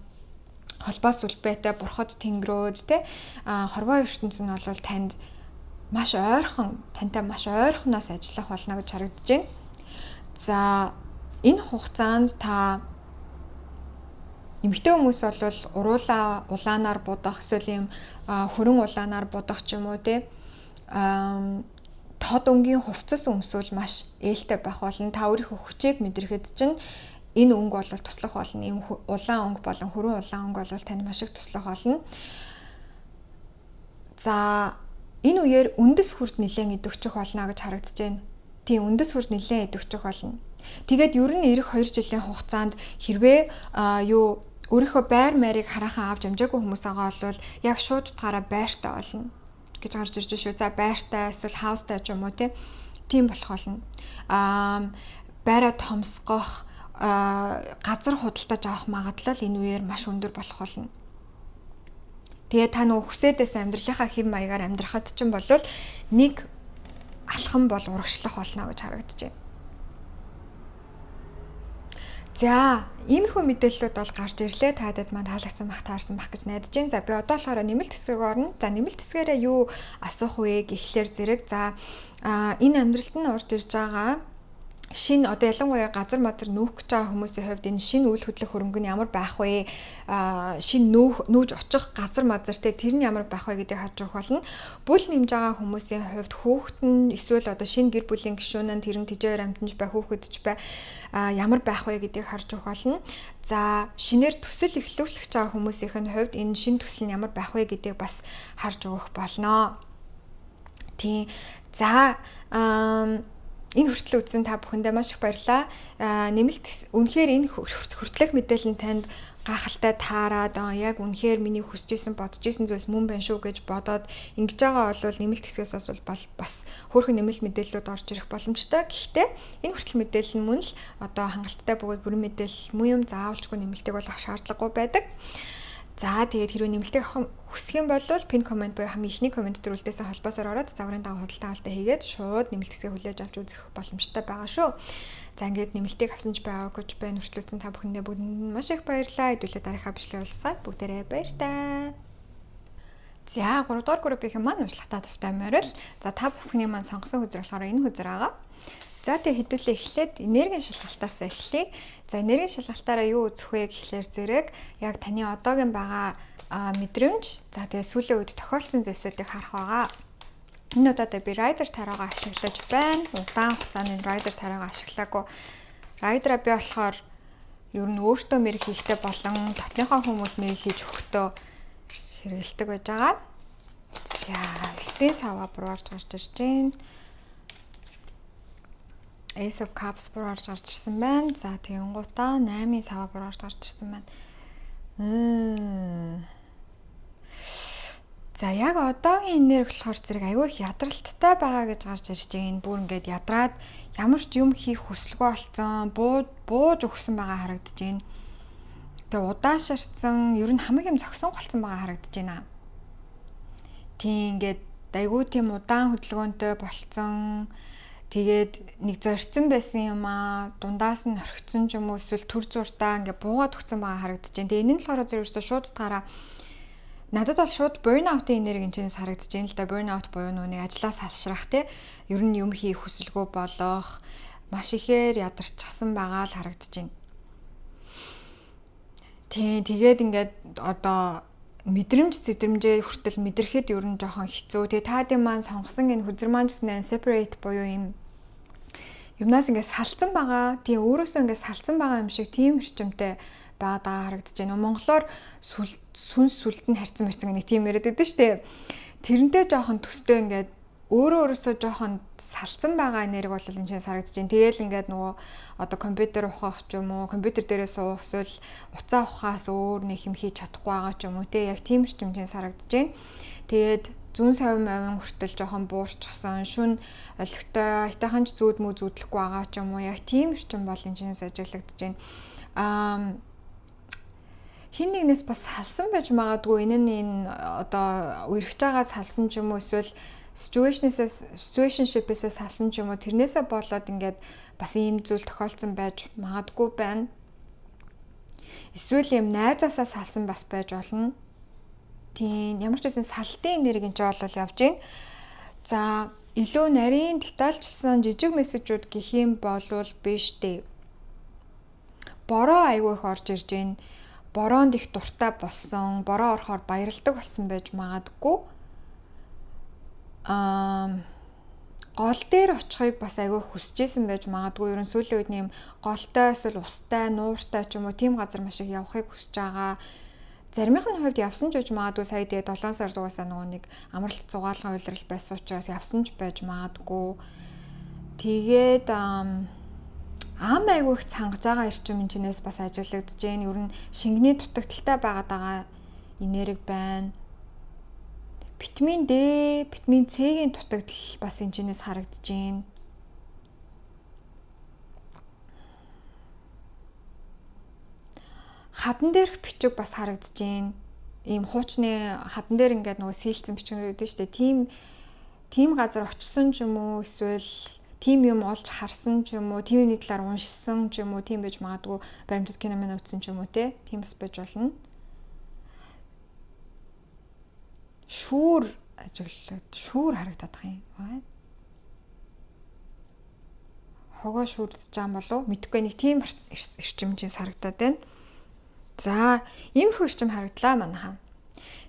холбоос сүлбэтэй бурхад тэнгэрүүд те хорвоо ертөнц нь бол тантай маш ойрхоноос ажиллах болно гэж харагдаж байна. За энэ хугацаанд та эмэгтэй хүмүүс бол улаанаар будах эсвэл юм хөрөн улаанаар будах ч юм уу те тод өнгийн хувцас өмсвөл маш ээлтэй байх болно. Та өөрийнхөө хүчийг мэдрэхэд чинь энэ өнгө бол туслах болно. Ийм улаан өнгө болон хөрөн улаан өнгө бол танд маш их туслах болно. За энэ үеэр үндэс хүрд нэлээд идэвхжих болно гэж харагдаж байна. Тийм үндэс хүрд нэлээд идэвхжих болно. Тэгээд ер нь ирэх 2 жилийн хугацаанд хэрвээ өөрийнхөө байр маягийг хараахан авч амжаагүй хүмүүс байгаа бол яг шууд утгаараа байртай болно гэж гарч ирж шүү. За байртай эсвэл хаустай ч юм уу тийм болох болно. Байраа томсгох, газар худалдаж авах магадлал энэ үеэр маш өндөр болох болно. Тэгээ та нөө хүсээдээс амьдралынхаа хэв маягаар амьдрахад ч юм бол нэг алхам бол урагшлах болно гэж харагдаж байна. За, иймэрхүү мэдээллүүд бол гарч ирлээ. Тадад манд таалагдсан бах таарсан бах гэж найдаж байна. За, би одоо болохоор нэмэлт хэсэг орно. За, нэмэлт хэсгээрээ юу асуух вэ гэхлээр зэрэг за энэ амьдралд нь орж ирж байгаа шинэ одоо ялангуяа газар мазар нүүх гэж байгаа хүмүүсийн хувьд энэ шинэ үйл хөдлөх хөрөнгө нь ямар байх вэ? Шинэ нүүж очих газар мазар тэр нь ямар байх вэ гэдгийг харж өгөх болно. Бүл нэмж байгаа хүмүүсийн хувьд хүүхэд нь эсвэл одоо шинэ гэр бүлийн гишүүн нь тэр нь тэжээр амтнаж бай хүүхэд ч бай ямар байх вэ гэдгийг харж өгөх болно. За шинээр төсөл эхлүүлэх гэж байгаа хүмүүсийн хувьд энэ шинэ төсөл нь ямар байх вэ гэдгийг бас харж өгөх болно. Тийм. За энэ хүртэл үзсэн та бүхэндээ маш их баярлалаа. Нэмэлт үнэхээр энэ хүртэлх мэдээлэл нь танд гахалтай таарад яг үнэхээр миний хүсэж исэн бодож исэн зүйлс мөн байна шүү гэж бодоод ингэж байгаа бол нэмэлт хэсгээс бас хөөрхөн нэмэлт мэдээллүүд орж ирэх боломжтой. Гэхдээ энэ хүртэл мэдээлэл нь мөн л одоо хангалттай бөгөөд бүрэн мэдээлэл муу юм заавалчгүй нэмэлтийг бол авах шаардлагагүй байдаг. За тэгээд хэрвээ нэмэлтийг авах хүсэх юм бол пин комент буюу хамгийн ихний комент дээр үлдээсэн холбоосоор ороод загварын дагуу худалдаа авалтаа хийгээд шууд нэмэлт хэсгээ хүлээж авч үзэх боломжтой байгаа шүү. За ингээд нэмэлтийг авсан ч байгааг гэж байна. Хүртлүүлсэн та бүхэндээ бүгдэнд маш их баярлалаа. Хэдүүлээ дараахаа бичлэг уралсаад бүгдээрээ баяртай. За 3 дугаар группийн маань уншлагатай тавтай морил. За та бүхний маань сонгосон хөзөр болохоор энэ хөзөр байгаа. За тэгээ хэдүүлээ эхлээд энергийн шалгалтаас эхлэе. За энергийн шалгалтаараа юу үзэх вэ гэхлээр зэрэг яг таны одоогийн байгаа мэдрэмж за тэгээ сүүлийн үед тохиолдсон зүйлсүүдийг харах байгаа. Энэ удаад би rider тараага ашиглаж байна. Удаан хугацааны rider тараага ашиглаагүй. Rider би болохоор ер нь өөртөө мэрэг хийхтэй болон дотныхоо хүмүүс мэрэг хийж өгөхдөө хэрэгэлдэг байж байгаа. За 9 сава бурууж гарч ирж байна. Ace of Cups бурууж гарч ирсэн байна. За тэгэнгуутаа 8-ын сава бурууж гарч ирсэн байна. За яг одоогийн энерги болохоор зэрэг аюу их ядралттай байгаа гэж гарч ирж байна. Бүр ингээд ядраад ямар ч юм хийх хүсэлгүй болсон, бууж өгсөн байгаа харагдаж байна. Тэгээ удаашарсан, ер нь хамаг юм зогсон голцсон байгаа харагдаж байна. Тийм ингээд аюу тийм удаан хөдөлгөөнтэй болцсон. Тэгээд нэг зорьцсон байсан юм дундаас нь орхицсон ч юм уу эсвэл төр зуртаа ингээ буугаад өгсөн байгаа харагдаж байна. Тэгээ энэ нь болохоор зэрэгсээ шууд таараа надад бол шууд burnout-ийн энерги энэ харагдаж байна л да. Burnout буюу нэг ажлаас салшрах те ер нь юм хийх хүсэлгүй болох маш ихээр ядарчихсан байгаа л харагдаж байна. Тэгээд ингээд одоо мэдрэмж зэдрэмжээ хүртэл мэдрэхэд ер нь жоохон хэцүү. Тэгээ таадын маань сонгосон энэ хүзэр маань гэсэн separate буюу юм юмнаас ингээд салцсан байгаа. Тэгээ өөрөөсөө ингээд салцсан байгаа юм шиг тийм эрчимтэй байгаа харагдаж байна. Монголоор сүнс сүлд нь харьцан барьсан нэг тийм яриад байдаг шүү дээ. Тэрнтэй жоохон төстэй ингээд өөрөөсөө жоохон салцсан байгаа нэрийг бол энэ чинь харагдаж байна. Тэгээл ингээд нөгөө одоо компьютер ухаах ч юм уу, компьютер дээрээ суух эсвэл уцаа ухаас өөр нэг юм хийж чадахгүй байгаа ч юм уу те яг тийм эрчимтэй харагдаж байна. Тэгээд зүүн совин мовин хүртэл жоохон буурчихсан, шүн олигтой, хайтахан ч зүүд мүү зүүдлэхгүй байгаа ч юм уу яг тийм эрчим бол энэ чинь ажиглагдаж байна. Хин нэгнээс бас салсан байж магадгүй энэ одоо үерхэж байгаа салсан ч юм уу эсвэл situationship-ээс салсан ч юм уу тэрнээсээ болоод ингээд бас ийм зүйл тохиолдсон байж магадгүй байна. Эсвэл юм найзаасаа салсан бас байж болно. Тийм ямар ч байсан салтын энерги энэ ч бол явж байна. За илүү нарийн детальчсан жижиг мессежүүд гэх юм болвол биш дээ. Бороо айгүй их орж ирж байна. Бороонд их дуртай болсон, бороо орохоор баярлдаг болсон байж магадгүй. Гол дээр очихыг бас айгүй хүсэжсэн байж магадгүй. Ерөн сүүлийн үед нэм голтой эсвэл устай, нууртай ч юм уу тийм газар маш их явахыг хүсэж байгаа. Заримийнх нь хувьд явсан ч гэж магадгүй сая тэгээ 7 сар дугаасаа нөгөө нэг амралт цугаалгын уйлрал байсан учраас явсан ч байж магадгүй. Тэгээд ам айгүй их цангаж байгаа эрчим энэчнээс бас ажиглагдаж байна. Ер нь шингэний дутагдaltaй байгаа энерги байна. Витамин D, витамин C-ийн дутагдал бас энэчнээс харагдаж байна. Хадан дээрх бичиг бас харагдаж байна. Ийм хуучны хадан дээр ингээд нөгөө сэлцэн бичгүүд байдаг шүү дээ. Тийм газар очисон ч юм уу эсвэл тийм юм олж харсан ч юм уу, тийм юмны талаар уншсан ч юм уу, тийм байж магадгүй баримтат кино мэн үзсэн ч юм уу те. Тийм бас байж болно. Шүүр харагдаад байгаа юм. Хогоо шүүрдэж байгаа юм болов? Мэдхгүй нэг тийм эрчимчээс харагдаад байна. За, иймэрхүү эрчим харагдлаа манайхаа.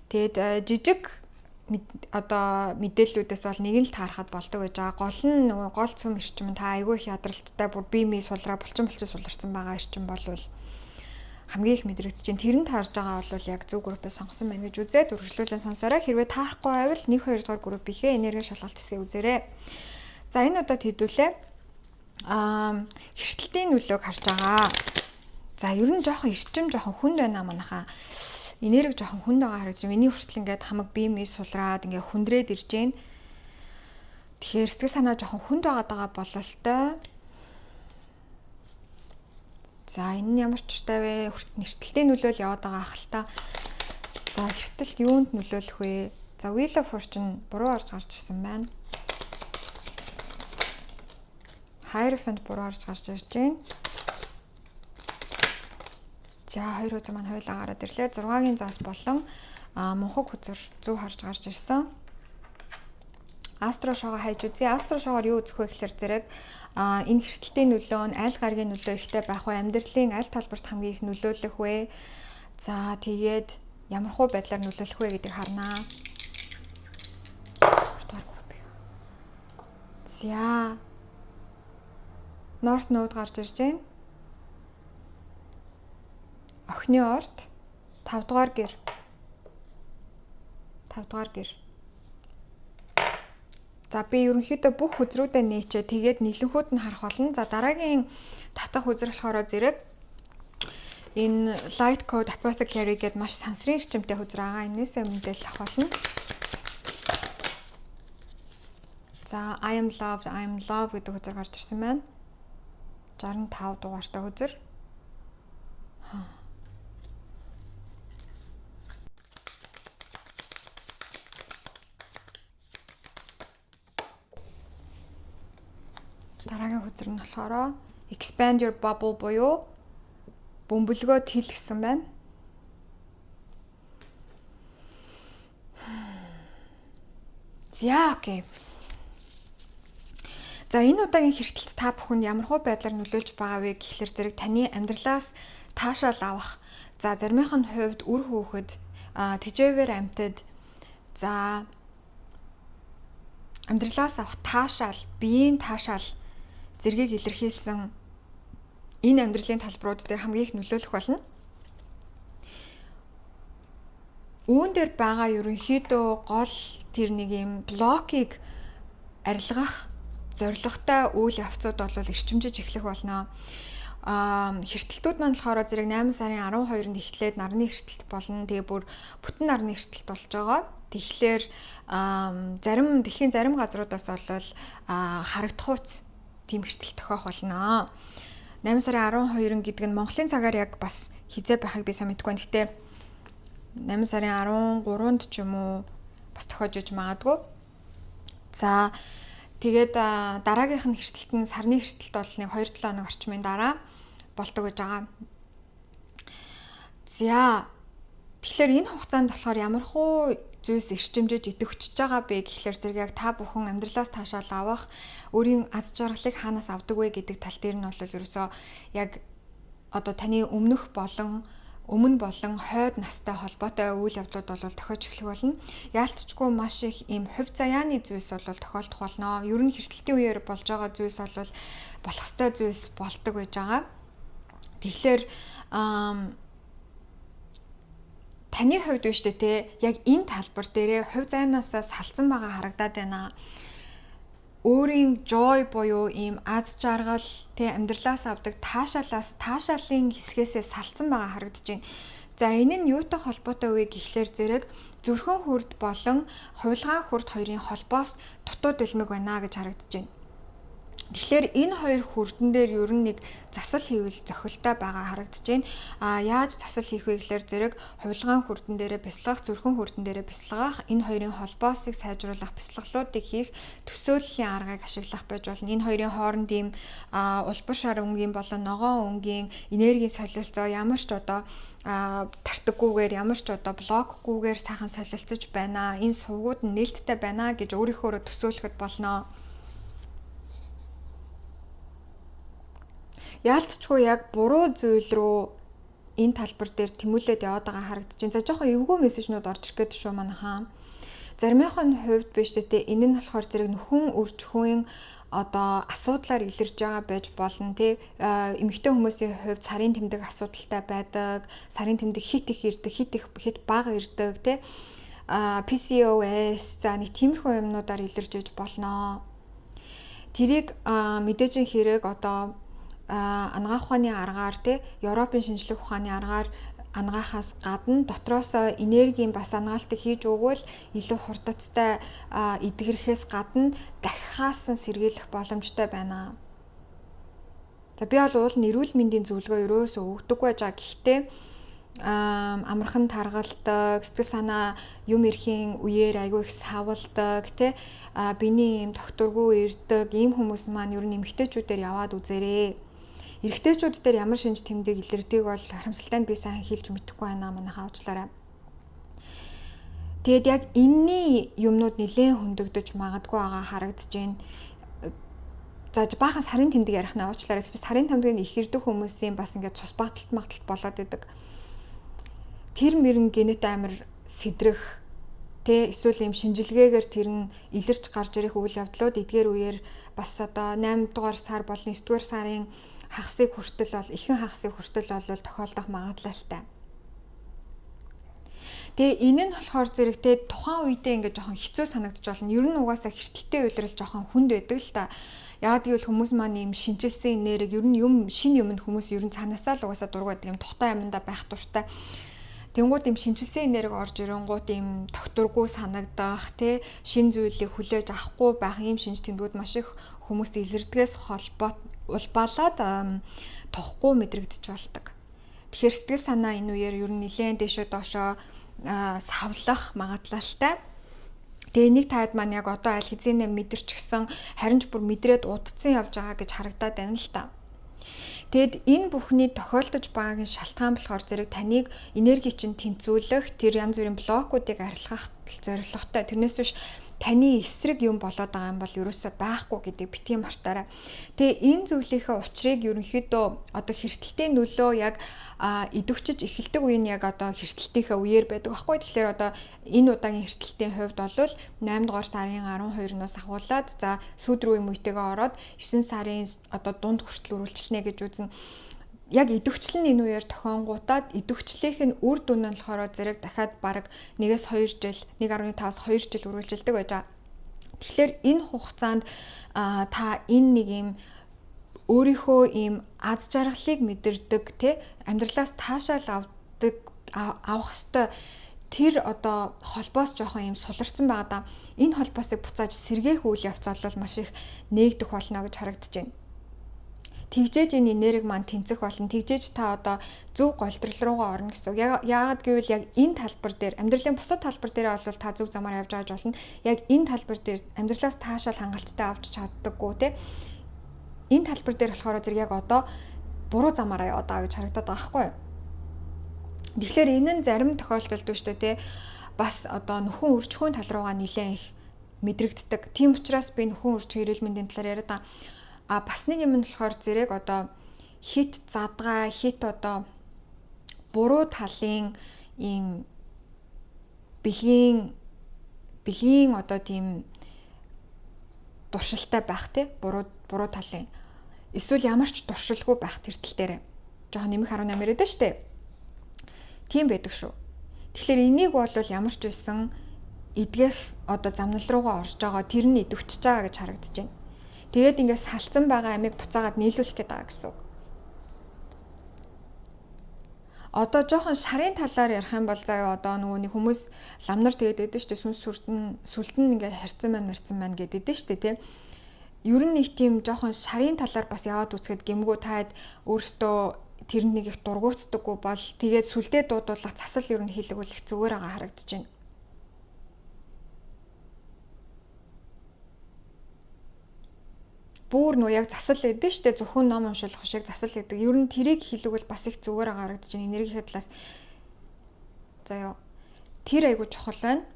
Тэгээд жижиг одоо мэдээллүүдээс бол нэг нь л таарахад болдог гэж байгаа. Гол нь нөгөө гол цөм эрчим нь та айгүй их ядралттай бүр бие мие сулраа булчин суларсан байгаа эрчим болвол хамгийн их мэдрэгдэж чинь тэр нь таарж байгаа бол яг зөв группээс сонгосон байна гэж үзээд үргэлжлүүлэн сонсороо. Хэрвээ таарахгүй байвал 1-2 дугаар группийнхээ энерги шалгалт хэсгийг үзээрэй. За энэ удаад хэдүүлээ. Хэртэлтийн нөлөөг харж байгаа. За ер нь жоохон эрчим жоохон хүнд байна манайхаа. Энерги жоохон хүнд байгаа харагдаж байна. Миний хүртэл ингээд хамаг бие мие сулраад ингээд хүндрээд ирж байна. Тэгэхээр сэтгэл санаа жоохон хүнд байгаа бололтой. За энэ нь ямар ч штавэ эртэлтийн нөлөөл яваад байгаа ахalta. За эртэлт юунд нөлөөлөх вэ? За Wheel of Fortune буруу орж гарч ирсэн байна. Hierophant буруу орж гарч ирж байна. За хоёр үзэг маань хойлоо гараад ирлээ. 6-гийн заас болон мунхаг хүзэр зөв харж гарч ирсэн. Астро шоогоо хайж үзье. Астро шоогоор юу үзэх вэ гэхээр зэрэг энэ хэртэлтийн нөлөө нь аль гаргийн нөлөө ихтэй байх вэ? Амьдралын аль талбарт хамгийн их нөлөөлөх вэ? За тэгээд ямар хуу байдлаар нөлөөлөх вэ гэдгийг харнаа. За North Node гарч ирж байна. Охины орд 5 дугаар гэр. За би ерөнхийдөө бүх хүзрүүдэд нээчээ тэгээд нийлэнхүүд нь харах болно. За дараагийн татах хүзэр болохоор зэрэг энэ Light Code Apothecary гэдэг маш сансрын эрчимтэй хүзэр байгаа. Энээсээ мэдээлэл авах болно. За I am love гэдэг хүзэр гарч ирсэн байна. 65 дугаартай хүзэр. Дараагийн хүзэр нь болохоор Expand your bubble буюу бөмбөлгөөд хил гэсэн байна. За окей. За энэ удаагийн хэртэлт та бүхэнд ямар хөө байдлаар нөлөөлж байгаа вэ гэхлээр зэрэг таны амьдралаас таашаал авах. За заримын хувьд үр хөөхөд тэжээвэр амьтад за амьдралаас авах таашаал, биеийн таашаал зэргийг илэрхийлсэн энэ амьдралын талбарууд дээр хамгийн их нөлөөлөх болно. Үүн дээр байгаа ерөнхийдөө гол тэр нэг юм блокийг арилгах зорилготой үйл явцууд бол эрчимжиж эхлэх болно. Хэртэлтүүд маань болохоор зэрэг 8 сарын 12-нд эхлээд нарны хэртэлт болно. Тэгээ бүр бүтэн нарны хэртэлт болж байгаа. Тэгэхээр дэлхийн зарим газруудаас бол харагдахуйц тийм хэртэлт тохиох болно. 8 сарын 12 гэдэг нь Монголын цагаар яг бас хизээ байхыг би сайн мэдэхгүй байна. Гэхдээ 8 сарын 13-нд ч юм уу бас тохиож иж магадгүй. За тэгээд дараагийнх нь хэртэлт нь сарны хэртэлт бол нэг 2-7 хоног орчмын дараа болдог гэж байгаа. За тэгэхээр энэ хугацаанд болохоор ямар хуу зүйлс эрчимжиж идэвхжиж байгаа бэ гэхлээр зэрэг яг та бүхэн амьдралаас таашаал авах, өөрийн аз жаргалыг хаанаас авдаг вэ гэдэг тал дээр нь бол ерөөсөө яг одоо таны өмнө болон хойд настай холбоотой үйл явдлууд бол тохиож эхлэх болно. Яалтчгүй маш их ийм хувь заяаны зүйлс бол тохиолдох болно. Ер нь хэртэлтийн үеэр болж байгаа зүйлс бол болох ёстой зүйлс болдог гэж байгаа. Тэгэхээр таны хувьд биш үү те яг энэ талбар дээрээ хувь заяанаасаа салсан байгаа харагдаад байна. Өөрийн joy буюу ийм аз жаргал тэ амьдралаас авдаг таашаалын хэсгээсээ салсан байгаа харагдаж байна. За энэ нь юутай холбоотой вэ гэхлээр зэрэг зүрхэн хүрд болон хувилгаан хүрд хоёрын холбоос дутууд элмэг байна гэж харагдаж байна. Тэгэхээр энэ хоёр хүрдэн дээр ер нь нэг засал хийвэл зохилтой байгаа харагдаж байна. Яаж засал хийх вэ гэхээр зэрэг хувилгаан хүрдэн дээрээ бясалгах, зүрхэн хүрдэн дээрээ бясалгах, энэ хоёрын холбоосыг сайжруулах бясалгалуудыг хийх, төсөөллийн аргыг ашиглах байж болно. Энэ хоёрын хооронд ийм улбар шар өнгийн болон ногоон өнгийн энергийн солилцоо ямар ч одоо тартаггүйгээр ямар ч одоо блокгүйгээр сайхан солилцож байна. Энэ сувгууд нь нээлттэй байна гэж өөрийнхөө төсөөлөхөд болно. Яалтчгүй яг буруу зүйл рүү энэ талбар дээр тэмүүлээд яваад байгаа харагдаж байна. За жоохон эвгүй мессежнүүд орж ирэх гэдэг шүү манайхаа. Заримынхын хувьд биш дээ. Энэ нь болохоор зэрэг нөхөн үржихийн одоо асуудлаар илэрж байгаа байж болно тий. Эмэгтэй хүмүүсийн хувьд сарын тэмдэг асуудалтай байдаг. Сарын тэмдэг хит их ирдэг, хит бага ирдэг тий. PCOS за нэг тиймэрхүү юмнуудаар илэрж иж болно. Тэрийг мэдээж хэрэг одоо ангаах ухааны аргаар тий Европын шинжлэх ухааны аргаар ангаахаас гадна дотроосоо энергийн бас ангаалтыг хийж өгвөл илүү хурдцтай эдгэрхээс гадна дахихаас нь сэргийлэх боломжтой байна. За би бол уул нэрүүл мэндийн зөвлөгөө ерөөсөө өгдөггүй жаа гэхдээ амархан таргалдаг, сэтгэл санаа юм ирэхийн үеэр айгүй их савладаг тий биений юм докторгүй ирдэг ийм хүмүүс маань ер нь эмэгтэйчүүдээр яваад үзээрэй. Эрэгтэйчүүд дээр ямар шинж тэмдэг илэрдэг бол харамсалтай нь би сайн хэлж мэдэхгүй байна манайхаа уучлаарай. Тэгэд яг энэний юмнууд нэлээд хөндөгдөж магадгүй байгаа харагдаж байна. За баахан сарын тэмдэг ярих наа уучлаарай. Сарын тэмдгийг их ирдэг хүмүүсийн бас ингээд цус багталт болоод идэг. Тэр мөрөн генет амир сэдрэх тэ эсвэл юм шинжилгээгээр тэр нь илэрч гарч ирэх үйл явдлууд эдгээр үеэр бас одоо 8 дугаар сар болон 9 дугаар сарын хагасыг хүртэл бол ихэнх хагасыг хүртэл бол тохиолдох магадлалтай. Тэгээ энэ нь болохоор зэрэгтэй тухайн үедээ ингээд жоохон хэцүү санагдаж болно. Ер нь угаасаа хэртэлтэй үйлрэл жоохон хүнд байдаг л та. Яагаад гэвэл хүмүүс маань юм шинжилсэн нэрэг ер нь юм шинэ юмд хүмүүс ер нь цаанаасаа л угаасаа дургуйдаг юм тухтай амьда байх дуртай. Тэнгууд юм шинжилсэн нэрэг орж ирэнгууд юм докторгүй санагдах тий шин зүйлийг хүлээж авахгүй байх юм шинж тэмдгүүд маш их хүмүүст илэрдгээс улбаалаад тохгүй мэдрэгдэж болдог. Тэгэхээр сэтгэл санаа энэ үеэр ер нь нэлээд дэшөө доошоо савлах магадлалтай. Тэгээ нэг таад маань яг одоо аль хэзээ мэдэрчгсэн харин ч бүр мэдрээд удцсан явж байгаа гэж харагдаад байна л та. Тэгэд энэ бүхний тохиолдож байгаагийн шалтгаан болохоор зэрэг таныг энерги чинь тэнцвүүлэх, тэр янз бүрийн блокуудыг арилгах зорилготой. Тэрнээс биш таны эсрэг юм болоод байгаа юм бол ерөөсөө байхгүй гэдгийг битгий мартаарай. Тэгээ энэ зүйлийнхээ учрыг ерөнхийдөө одоо хэртэлтийн нөлөө яг идэвхжиж эхэлдэг үе нь яг одоо хэртэлтийнхээ үеэр байдаг байхгүй. Тэгэхээр одоо энэ удаагийн хэртэлтийн хувьд бол 8 дугаар сарын 12-наас ахуулаад за сүүдрүү юм үетэйгээ ороод 9 сарын одоо дунд хүртэл үргэлжлэнэ гэж үзнэ. Яг идэвхжил нь энэ үеэр тохионгуудаад идэвхжлийнх нь үр дүн нь болохоор зэрэг дахиад бараг 1-2 жил 1.5-аас 2 жил үргэлжилдэг байж байгаа. Тэгэхээр энэ хугацаанд та энэ нэг юм өөрийнхөө ийм аз жаргалыг мэдэрдэг те амьдралаас таашаал авах ёстой тэр одоо холбоос жоохон ийм суларсан байгаа да. Энэ холбоосыг буцааж сэргээх үйл явц бол маш их нээгдэх болно гэж харагдаж байна. Тэгжээж энэ энерги маань тэнцэх болно. Тэгжээж та одоо зөв голдрол руугаа орно гэсэн. Яагаад гэвэл яг энэ талбар дээр амьдралын бусад талбар дээр бол та зөв замаар явж байгаа болно. Яг энэ талбар дээр амьдралаас таашаал хангалттай авч чаддаггүй те. Энэ талбар дээр болохоор зэрэг яг одоо буруу замаараа яваад байгаа гэж харагдаад байгаа байхгүй юу? Тэгэхээр энэ нь зарим тохиолдолд биш үү те. Бас одоо нөхөн үржихийн тал руугаа нэлээд их мэдрэгддэг. Тийм учраас би нөхөн үржих эрүүл мэндийн талаар яриад байгаа. Бас нэг юм нь болохоор зэрэг одоо хит задгай, хит одоо буруу талын ийм бэлгийн одоо тийм дуршилтай байх те буруу талын эсвэл ямар ч дуршилгүй байх тэр тал дээр жоохон нэмэх 18 яриад байна штэ. Тийм байдаг шүү. Тэгэхээр энийг бол ямар ч байсан эдгэх одоо замнал руугаа орж байгаа тэр нь идэвхжиж байгаа гэж харагдаж байна. Тэгээд ингээд салцсан байгаа амийг буцаагаад нийлүүлэх гээд байгаа гэсэн үг. Одоо жоохон шарын талаар ярих юм бол заяа одоо нөгөө нэг хүмүүс ламнар тэгээд өгдөө штэ сүнс сүлтэн ингээд харьцан маань гэдэг дээ штэ тий. Ер нь нэг тийм жоохон шарын талаар бас яваад үзэхэд гэмгүү таад өөртөө тэр нэг их дургуутдаггүй бол тэгээд сүлдээ дуудуулах цасал ер нь хийлгүүлэх зүгээр байгаа харагдаж байна. Бүр нөө яг засал гэдэг штэ зөвхөн ном уншуулах шиг засал гэдэг. Ер нь тэрийг хэлэгвэл бас их зүгээр харагдаж байна. Энергийн талаас заяа тэр айгуу чухал байна.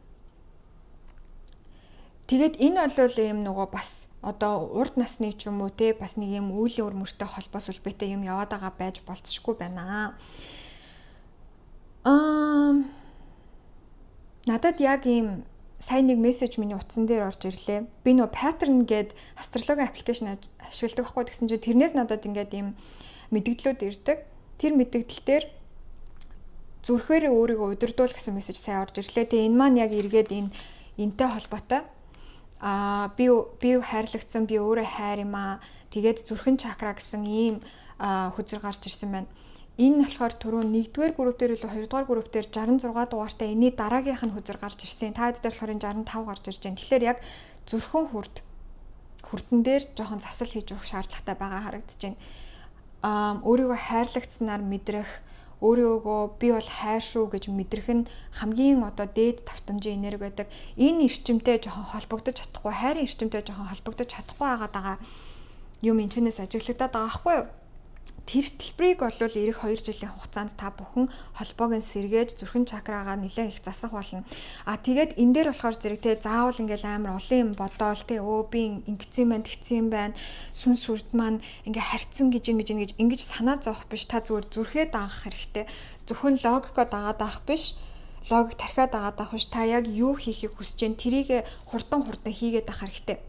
Тэгээд энэ бол юм нөгөө бас одоо урд насны ч юм уу те бас нэг юм үеийн өрмөртэй холбоос үлбэтэй юм яваад байгаа байж болцсохгүй байна. Надад яг ийм сайн нэг мессеж миний утсан дээр орж ирлээ. Би нөө pattern гээд астрологи аппликейшн ашигладаг байхгүй гэсэн чинь тэрнээс надад ингээд ийм мэдгдлүүд ирдэг. Тэр мэдгдэл дээр зүрхээрээ өөрийгөө удирдуул гэсэн мессеж сайн орж ирлээ. Тэгээ энэ маань яг эргээд энтэй холбоотой. Би хайрлагдсан, би өөрөө хайр юм аа. Тэгээд зүрхэн чакра гэсэн ийм хүзэр гарч ирсэн байна. Энэ болохоор түрүү 1-р групп дээр илүү 2-р групп дээр 66 дугаартай энэний дараагийнх нь хүзэр гарч ирсэн. Та хэд дээр болохоор 65 гарч ирж байна. Тэгэхээр яг зүрхэн хүртэн дээр жоохон засал хийж өгөх шаардлагатай байгаа харагдаж байна. Өөрийгөө хайрлагдсанаар мэдрэх, өөрийгөө би бол хайр шүү гэж мэдрэх нь хамгийн одоо дээд тавтамжийн энерги байдаг. Энэ эрчимтэй жоохон холбогдож чадахгүй, хайрын эрчимтэй жоохон холбогдож чадахгүй байгаа юм энэчнээс ажиглагдаад байгаа байхгүй юу? Тэр төлбөрийг бол ирэх 2 жилийн хугацаанд та бүхэн холбоог нь сэргээж зүрхэн чакрагаа нэлээд их засах болно. Тэгээд энэ дээр болохоор зэрэг те заавал ингээл амар олон юм бодоол те би ингэсэн байна, тэгсэн байна. Сүнс сүрд маань ингээ харьцсан гэж ингэж санаа зовох биш. Та зүгээр зүрхээ даах хэрэгтэй. Зөвхөн логикоо дагаад авах биш. Логик тархиад дагаад авах биш. Та яг юу хийхийг хүсэж байна, тэрийг хурдан хийгээд авах хэрэгтэй.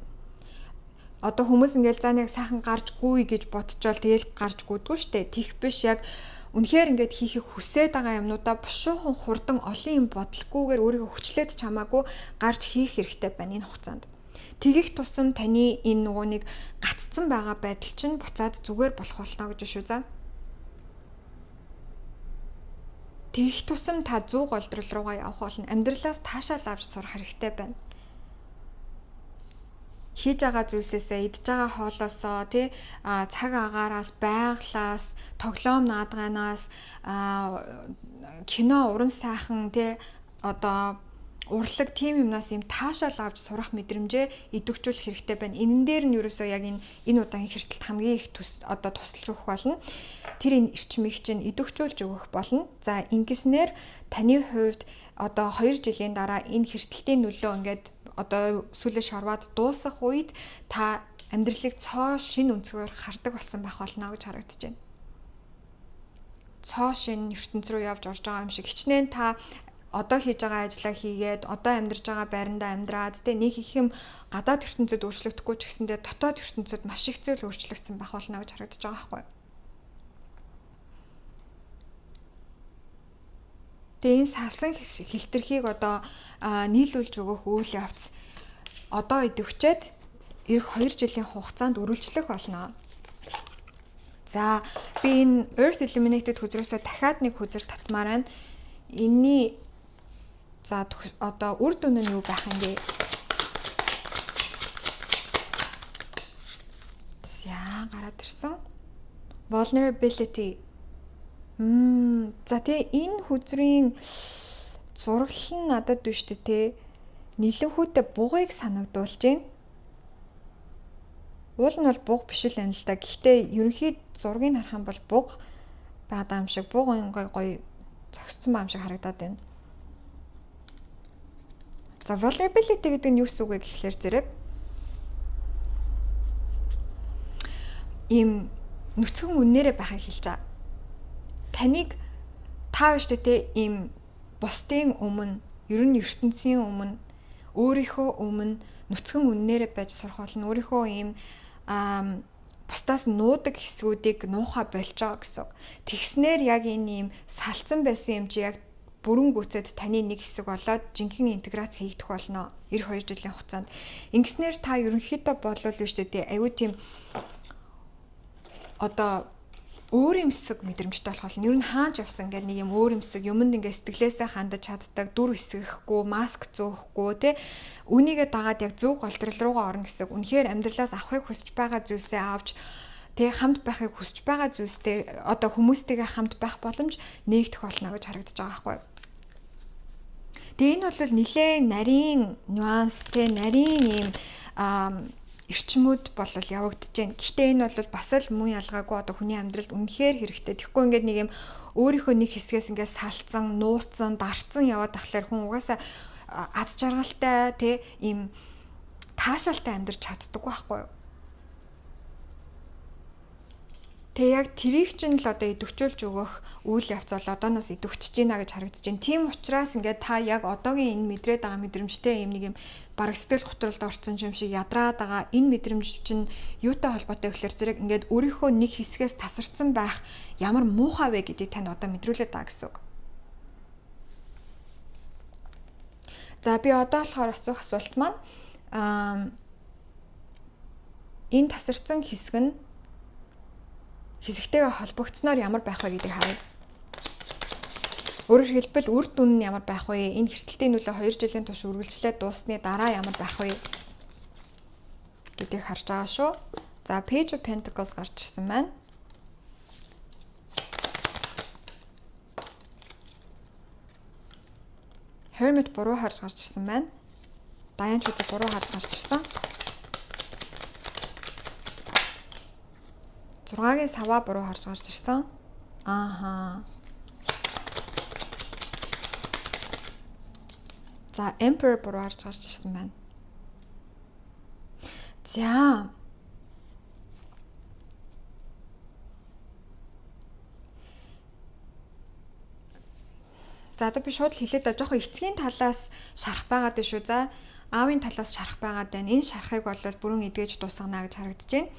Одоо хүмүүс ингээл заа нэг сайхан гарч гүйе гэж бодчихвол тэгэл гарч гүйдгүй штэ. Тих биш яг үнэхээр ингээд хийхийг хүсээд байгаа юмнуудаа бушуухан хурдан олон юм бодлохгүйгээр өөрийгөө хүчлээд чамаагүй гарч хийх хэрэгтэй байна энэ хугацаанд. Тэгэх тусам таны энэ нөгөө нэг гаццсан байгаа байдал чинь буцаад зүгээр болох болно гэж шүү заа. Тэгэх тусам та 100 голдрол руугаа явах болно. Амьдралаас таашаал авч сурах хэрэгтэй байна. Хийж байгаа зүйлсээсээ идж байгаа хоолоосоо тий цаг агаараас байглаас тоглоом наадганаас кино уран сайхан тий одоо урлаг тийм юмнаас юм таашаал авч сурах мэдрэмжээ идэвхжүүлэх хэрэгтэй байна. Энэн дээр нь ерөөсөө яг энэ удаагийн хэртэлт хамгийн их одоо тусалж өгөх болно. Тэр энэ эрчмийг чинь идэвхжүүлж өгөх болно. За ингэснээр таны хувьд одоо 2 жилийн дараа энэ хэртэлтийн нөлөө ингээд одоо сүлээ шорваад дуусах үед та амьдралыг цоо шинэ өнцгөөр хардаг болсон байх болно гэж харагдаж байна. Цоо шинэ ертөнц рүү явж орж байгаа юм шиг хичнээн та одоо хийж байгаа ажлаа хийгээд одоо амьдарч байгаа байрандаа амьдраад нэг их юм гадаад ертөнцид өөрчлөгдөхгүй ч гэсэндээ дотоод ертөнцид маш их зүйл өөрчлөгдсөн байх болно гэж харагдаж байгаа байхгүй. Тэгээ энэ салсан хилтерхийг одоо нийлүүлж өгөх үйл явц одоо идэвчээд эх 2 жилийн хугацаанд үргэлжлэх болно. За би энэ Earth Illuminated хүзрээсээ дахиад нэг хүзэр татмаар байна. Энийний за одоо үр дүн нь юу байх юм бэ? За гараад ирсэн. Vulnerability. За тэгээ энэ хүзрийн зураглал нь надад биш тэ. Нилэнхүүтээ бугыг санагдуулж байна. Уул нь бол буг биш л байна л да. Гэхдээ ерөнхийд зургийг харах юм бол буг байгаа юм шиг, буг гоё зогссон байгаа юм шиг харагдаад байна. За vulnerability гэдэг нь юу гэсэн үг вэ гэхлээр зэрэг ийм нүцгэн үннээрээ байхыг хэлж байгаа. Таныг та биш тэ ийм бусдын өмнө, ер нь ертөнцийн өмнө, өөрийнхөө өмнө нүцгэн үннээрээ байж сурах болно. Өөрийнхөө ийм бусдаас нуудаг хэсгүүдийг нуухай болж байгаа гэсэн. Тэгснээр яг энэ ийм салцсан байсан юм чи яг бүрэн гүйцэд таны нэг хэсэг болоод жинхэнэ интеграц хийгдэх болно. 2 жилийн хугацаанд. Ингэснээр та ерөнхийдөө бодлол биш дээ. Аюу тийм одоо өөр юмсэг мэдрэмжтэй болох болно. Ер нь хааж явсан гэдэг нэг юм өөр юмсэг юмд ингээ сэтгэлээсээ хандаж чаддаг, дүр хэсгэхгүй, маск зөөхгүй те үнийгээ дагаад яг зөв голдрол руугаа орно гэсэн. Үнэхээр амьдралаас авахыг хүсэж байгаа зүйлсээ авч тэг хамт байхыг хүсэж байгаа зүйлстэй одоо хүмүүстэйгээ хамт байх боломж нээгдэх болно гэж харагдаж байгаа байхгүй. Тэгээ энэ бол нэлээд нарийн нюанс те нарийн ийм эрчмүүд бол явагдаж байна. Гэхдээ энэ бол бас л муу ялгаагүй одоо хүний амьдралд үнэхээр хэрэгтэй. Тэгэхгүй ингээд нэг юм өөрийнхөө нэг хэсгээс ингээд салцсан, нууцсан, дарцсан яваад тахлаар хүн угаасаа аз жаргалтай те ийм таашаалтай амьдрч чаддаг байхгүй юу? Тэгээ яг тэрийг чинь л одоо идэвхжүүлж өгөх үйл явц бол одооноос идэвхжиж байна гэж харагдаж байна. Тийм учраас ингээд та яг одоогийн энэ мэдрээд байгаа мэдрэмжтэй юм нэг юм бараг сэтгэл готролд орсон юм шиг ядраад байгаа энэ мэдрэмж чинь юутай холбоотой гэхээр зэрэг ингээд өөрийнхөө нэг хэсгээс тасарсан байх ямар муухай вэ гэдгийг тань одоо мэдрүүлээд байгаа гэсэн үг. За би одоо болохоор асуух асуулт маань энэ тасарсан хэсэг нь хэсэгтэйгээ холбогдсноор ямар байх вэ гэдгийг харъя. Өөрөөр хэлбэл үр дүн нь ямар байх вэ? Энэ хэртэлтийн нөлөө 2 жилийн турш үргэлжлээд дууссаны дараа ямар байх вэ гэдгийг харж байгаа шүү. За Page of Pentacles гарч ирсэн байна. Hermit буруу харж гарч ирсэн байна. Даян чүзэг буруу харж гарч ирсэн. 6-гийн саваа буруу харж гарч ирсэн. Ааха. За Emperor буруу харж гарч ирсэн байна. За. За одоо би шууд хэлээд байгаа. Жохон эцгийн талаас шарах байгаад байна шүү. За аавын талаас шарах байгаад байна. Энэ шарахыг бол бүрэн эдгэж дуусгана гэж харагдаж байна.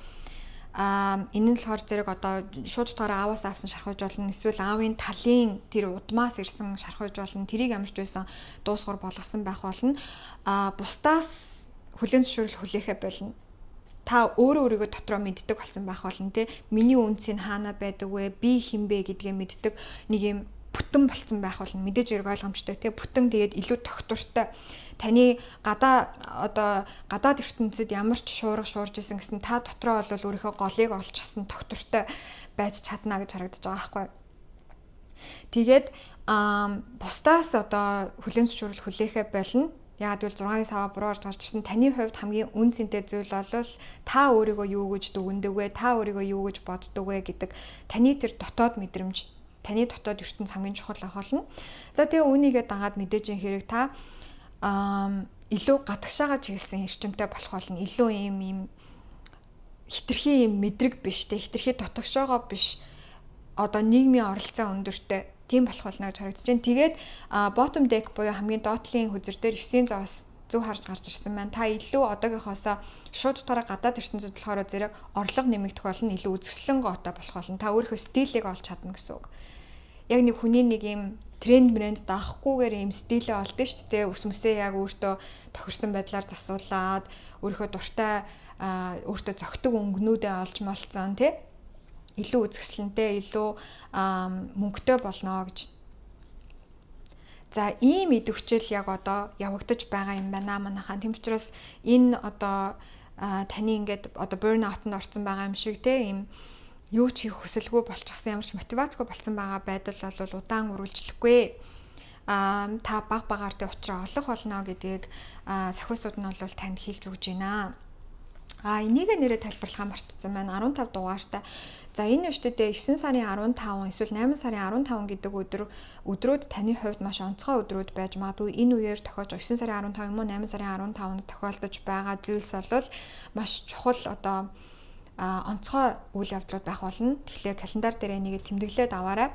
Энэ нь болохоор зэрэг одоо шууд утгаараа ааваас авсан шархаж болно. Эсвэл аавын талын тэр удмаас ирсэн шархаж болно. Тэрийг ямарч байсан дуусгар болгосон байх болно. Бусдаас хүлээн зөвшөөрөл хүлээхэ болно. Та өөрөө өөрийгөө дотроо мэддэг болсон байх болно те. Миний үнцийг хаана байдаг вэ? Би хэн бэ гэдгээ мэддэг нэг юм бүтэн болцсон байх болно. Мэдээж хэрэг ойлгомжтой те. Бүтэн тэгээд илүү тогтвортой. Таны гадаад ертөнцид ямар ч шуурж исэн гэсэн та дотроо бол өөрийнхөө голыг олчихсан тогтвортой байж чадна гэж харагдаж байгаа байхгүй. Тэгээд бусдаас одоо хүлээн зөвшөөрөл хүлээхэ болно. Яг л 6-гийн саваа буруу гарч ирсэн. Таны хувьд хамгийн үн цэнтэй зүйл бол та өөрийгөө юу гэж дүгнэдэг вэ? Та өөрийгөө юу гэж боддог вэ гэдэг таны тэр дотоод мэдрэмж, таны дотоод ертөнц хамгийн чухал ах болно. За тэгээ үүнийгээ дагаад мэдээж хэрэг та илүү гадагшаага чиглэсэн эрчимтэй болох болно. Илүү ийм хитрхи ийм мэдрэг биш те, хитрхи дотогшоогоо биш. Одоо нийгмийн оролцоо өндөртэй тийм болох болно гэж харагдаж байна. Тэгээд bottom deck буюу хамгийн доотлын хүзэр дээр 900-аас зөв харж гарч ирсэн байна. Та илүү одоогийнхоосоо шууд утгаараа гадаад ертөнцид болохоор зэрэг орлого нэмэгдэх болно, илүү үзэсгэлэн гоотой болох болно. Та өөрийнхөө стилийг олж чадна гэсэн үг. Яг нэг хүний нэг юм тренд брэнд даахгүйгээр юм стилээ олдсон шүү дээ. Ус мүсээ яг өөртөө тохирсон байдлаар засуулаад өөрийнхөө дуртай өөртөө зөгтөг өнгөнүүдээ олж молцсон тий. Илүү үзэсгэлэнтэй, илүү мөнгөтэй болно гэж. За ийм идэвхжил яг одоо явагдаж байгаа юм байна манайхаа. Тэм учраас энэ одоо таны ингээд одоо burnout-нд орсон байгаа юм шиг те ийм юу ч хийх хүсэлгүй болчихсон, ямар ч мотивацгүй болсон байгаа байдал бол удаан үргэлжлэхгүй. Та баг багаар тэ уучраа олох болно гэдгийг сахиусууд нь бол танд хэлж өгч байна. Энийг нэрээ тайлбарлахаа мартсан байна. 15 дугаартай. За энэ өчтөдөө 9 сарын 15 эсвэл 8 сарын 15 гэдэг өдрүүд таны хувьд маш онцгой өдрүүд байж магадгүй. Энэ үеэр тохиолж 9 сарын 15 юм уу 8 сарын 15-нд тохиолдож байгаа зүйлс бол маш чухал одоо онцгой үйл явдлууд байх болно. Тэгэхээр календар дээр энийг тэмдэглээд аваарай.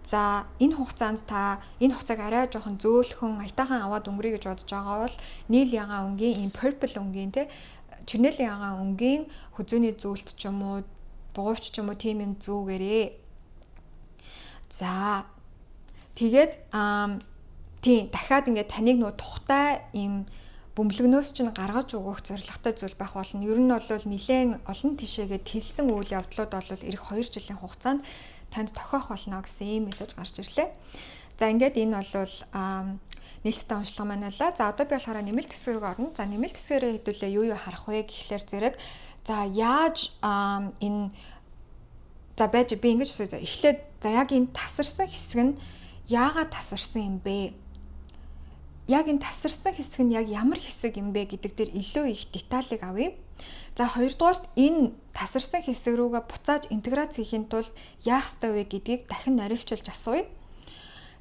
За энэ хугацаанд та энэ хугацааг арай жоохон зөөлхөн аятайхан аваад өнгөрье гэж бодож байгаа бол нийл ягаан өнгийн энэ purple өнгийн те чирнэлийн ягаан өнгийн хүзүүний зүйлт ч юм уу бугуйч ч юм уу тийм юм зүүгээрээ. За тэгээд тийм дахиад ингээд таныг нөө тухтай ийм бөмбөлгнөөс чинь гаргаж өгөх зорилготой зүйл байх болно. Ер нь бол нэлээд олон тишээгээд хэлсэн үйл явдлууд бол эх 2 жилийн хугацаанд танд тохиох болно гэсэн ийм мессеж гарч ирлээ. За ингээд энэ бол нээлттэй уншлага маань байлаа. За одоо би болохоор нэмэлт хэсэг рүү орно. За нэмэлт хэсгээрээ хэдүүлээ юу харах вэ гэхлээр зэрэг за яаж энэ за байж би ингэж асууя. За эхлээд за яг энэ тасарсан хэсэг нь яагаад тасарсан юм бэ? Яг энэ тасарсан хэсэг нь яг ямар хэсэг юм бэ гэдэг дээр илүү их деталийг авъя. За хоёрдугаарт энэ тасарсан хэсэг рүүгээ буцааж интеграц хийхин тулд яах ёстой вэ гэдгийг дахин наривчилж асууя.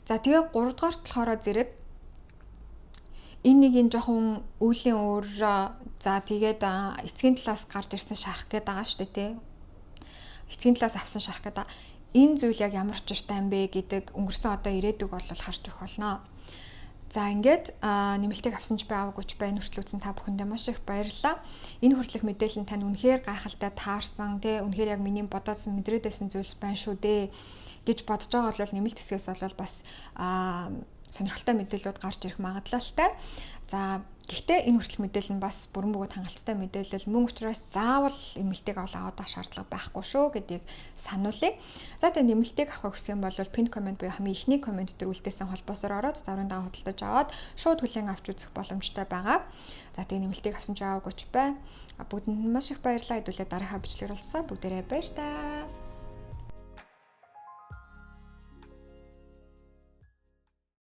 За тэгээ гуравдугаарт болохоор зэрэг энэ нэг энэ жоохон үеийн өөр за тэгээд эцгийн талаас гарч ирсэн шарах гэдэг байгаа шүү дээ тий. Эцгийн талаас авсан шарах гэдэг. Энэ зүйл яг ямар учиртай юм бэ гэдэг өнгөрсөн одоо ирээдүг бол харж өгөх болно. За ингээд нэмэлтийг авсан ч байгаагүй ч байна хүртэл үзсэн та бүхэндээ маш их баярлалаа. Энэ хүртэлх мэдээлэл нь тань үнэхээр гайхалтай таарсан тий. Үнэхээр яг миний бодоодсэн мэдрээдсэн зүйлс байна шүү дээ гэж бодож байгаа бол нэмэлт хэсгээс бол бас сонирхолтой мэдээлэлүүд гарч ирэх магадлалтай. За гэхдээ энэ хүртэл мэдээлэл нь бас бүрэн бөгөөд хангалттай мэдээлэл мөн учраас заавал нэмэлтийг авах шаардлага байхгүй шүү гэдгийг сануулъя. За тэгээ нэмэлтийг авах гэсэн бол пин комент буюу хамгийн ихний комент дээр үлдээсэн холбоосоор ороод заврын даа худалдаж аваад шууд хүлээн авч үзэх боломжтой байгаа. За тэгээ нэмэлтийг авсан ч аваагүй ч бай. Бүгдэнд маш их баярлалаа. Хэдүүлээ дараагийн бичлэгээр олцсон. Бүгдээрээ баяр таа.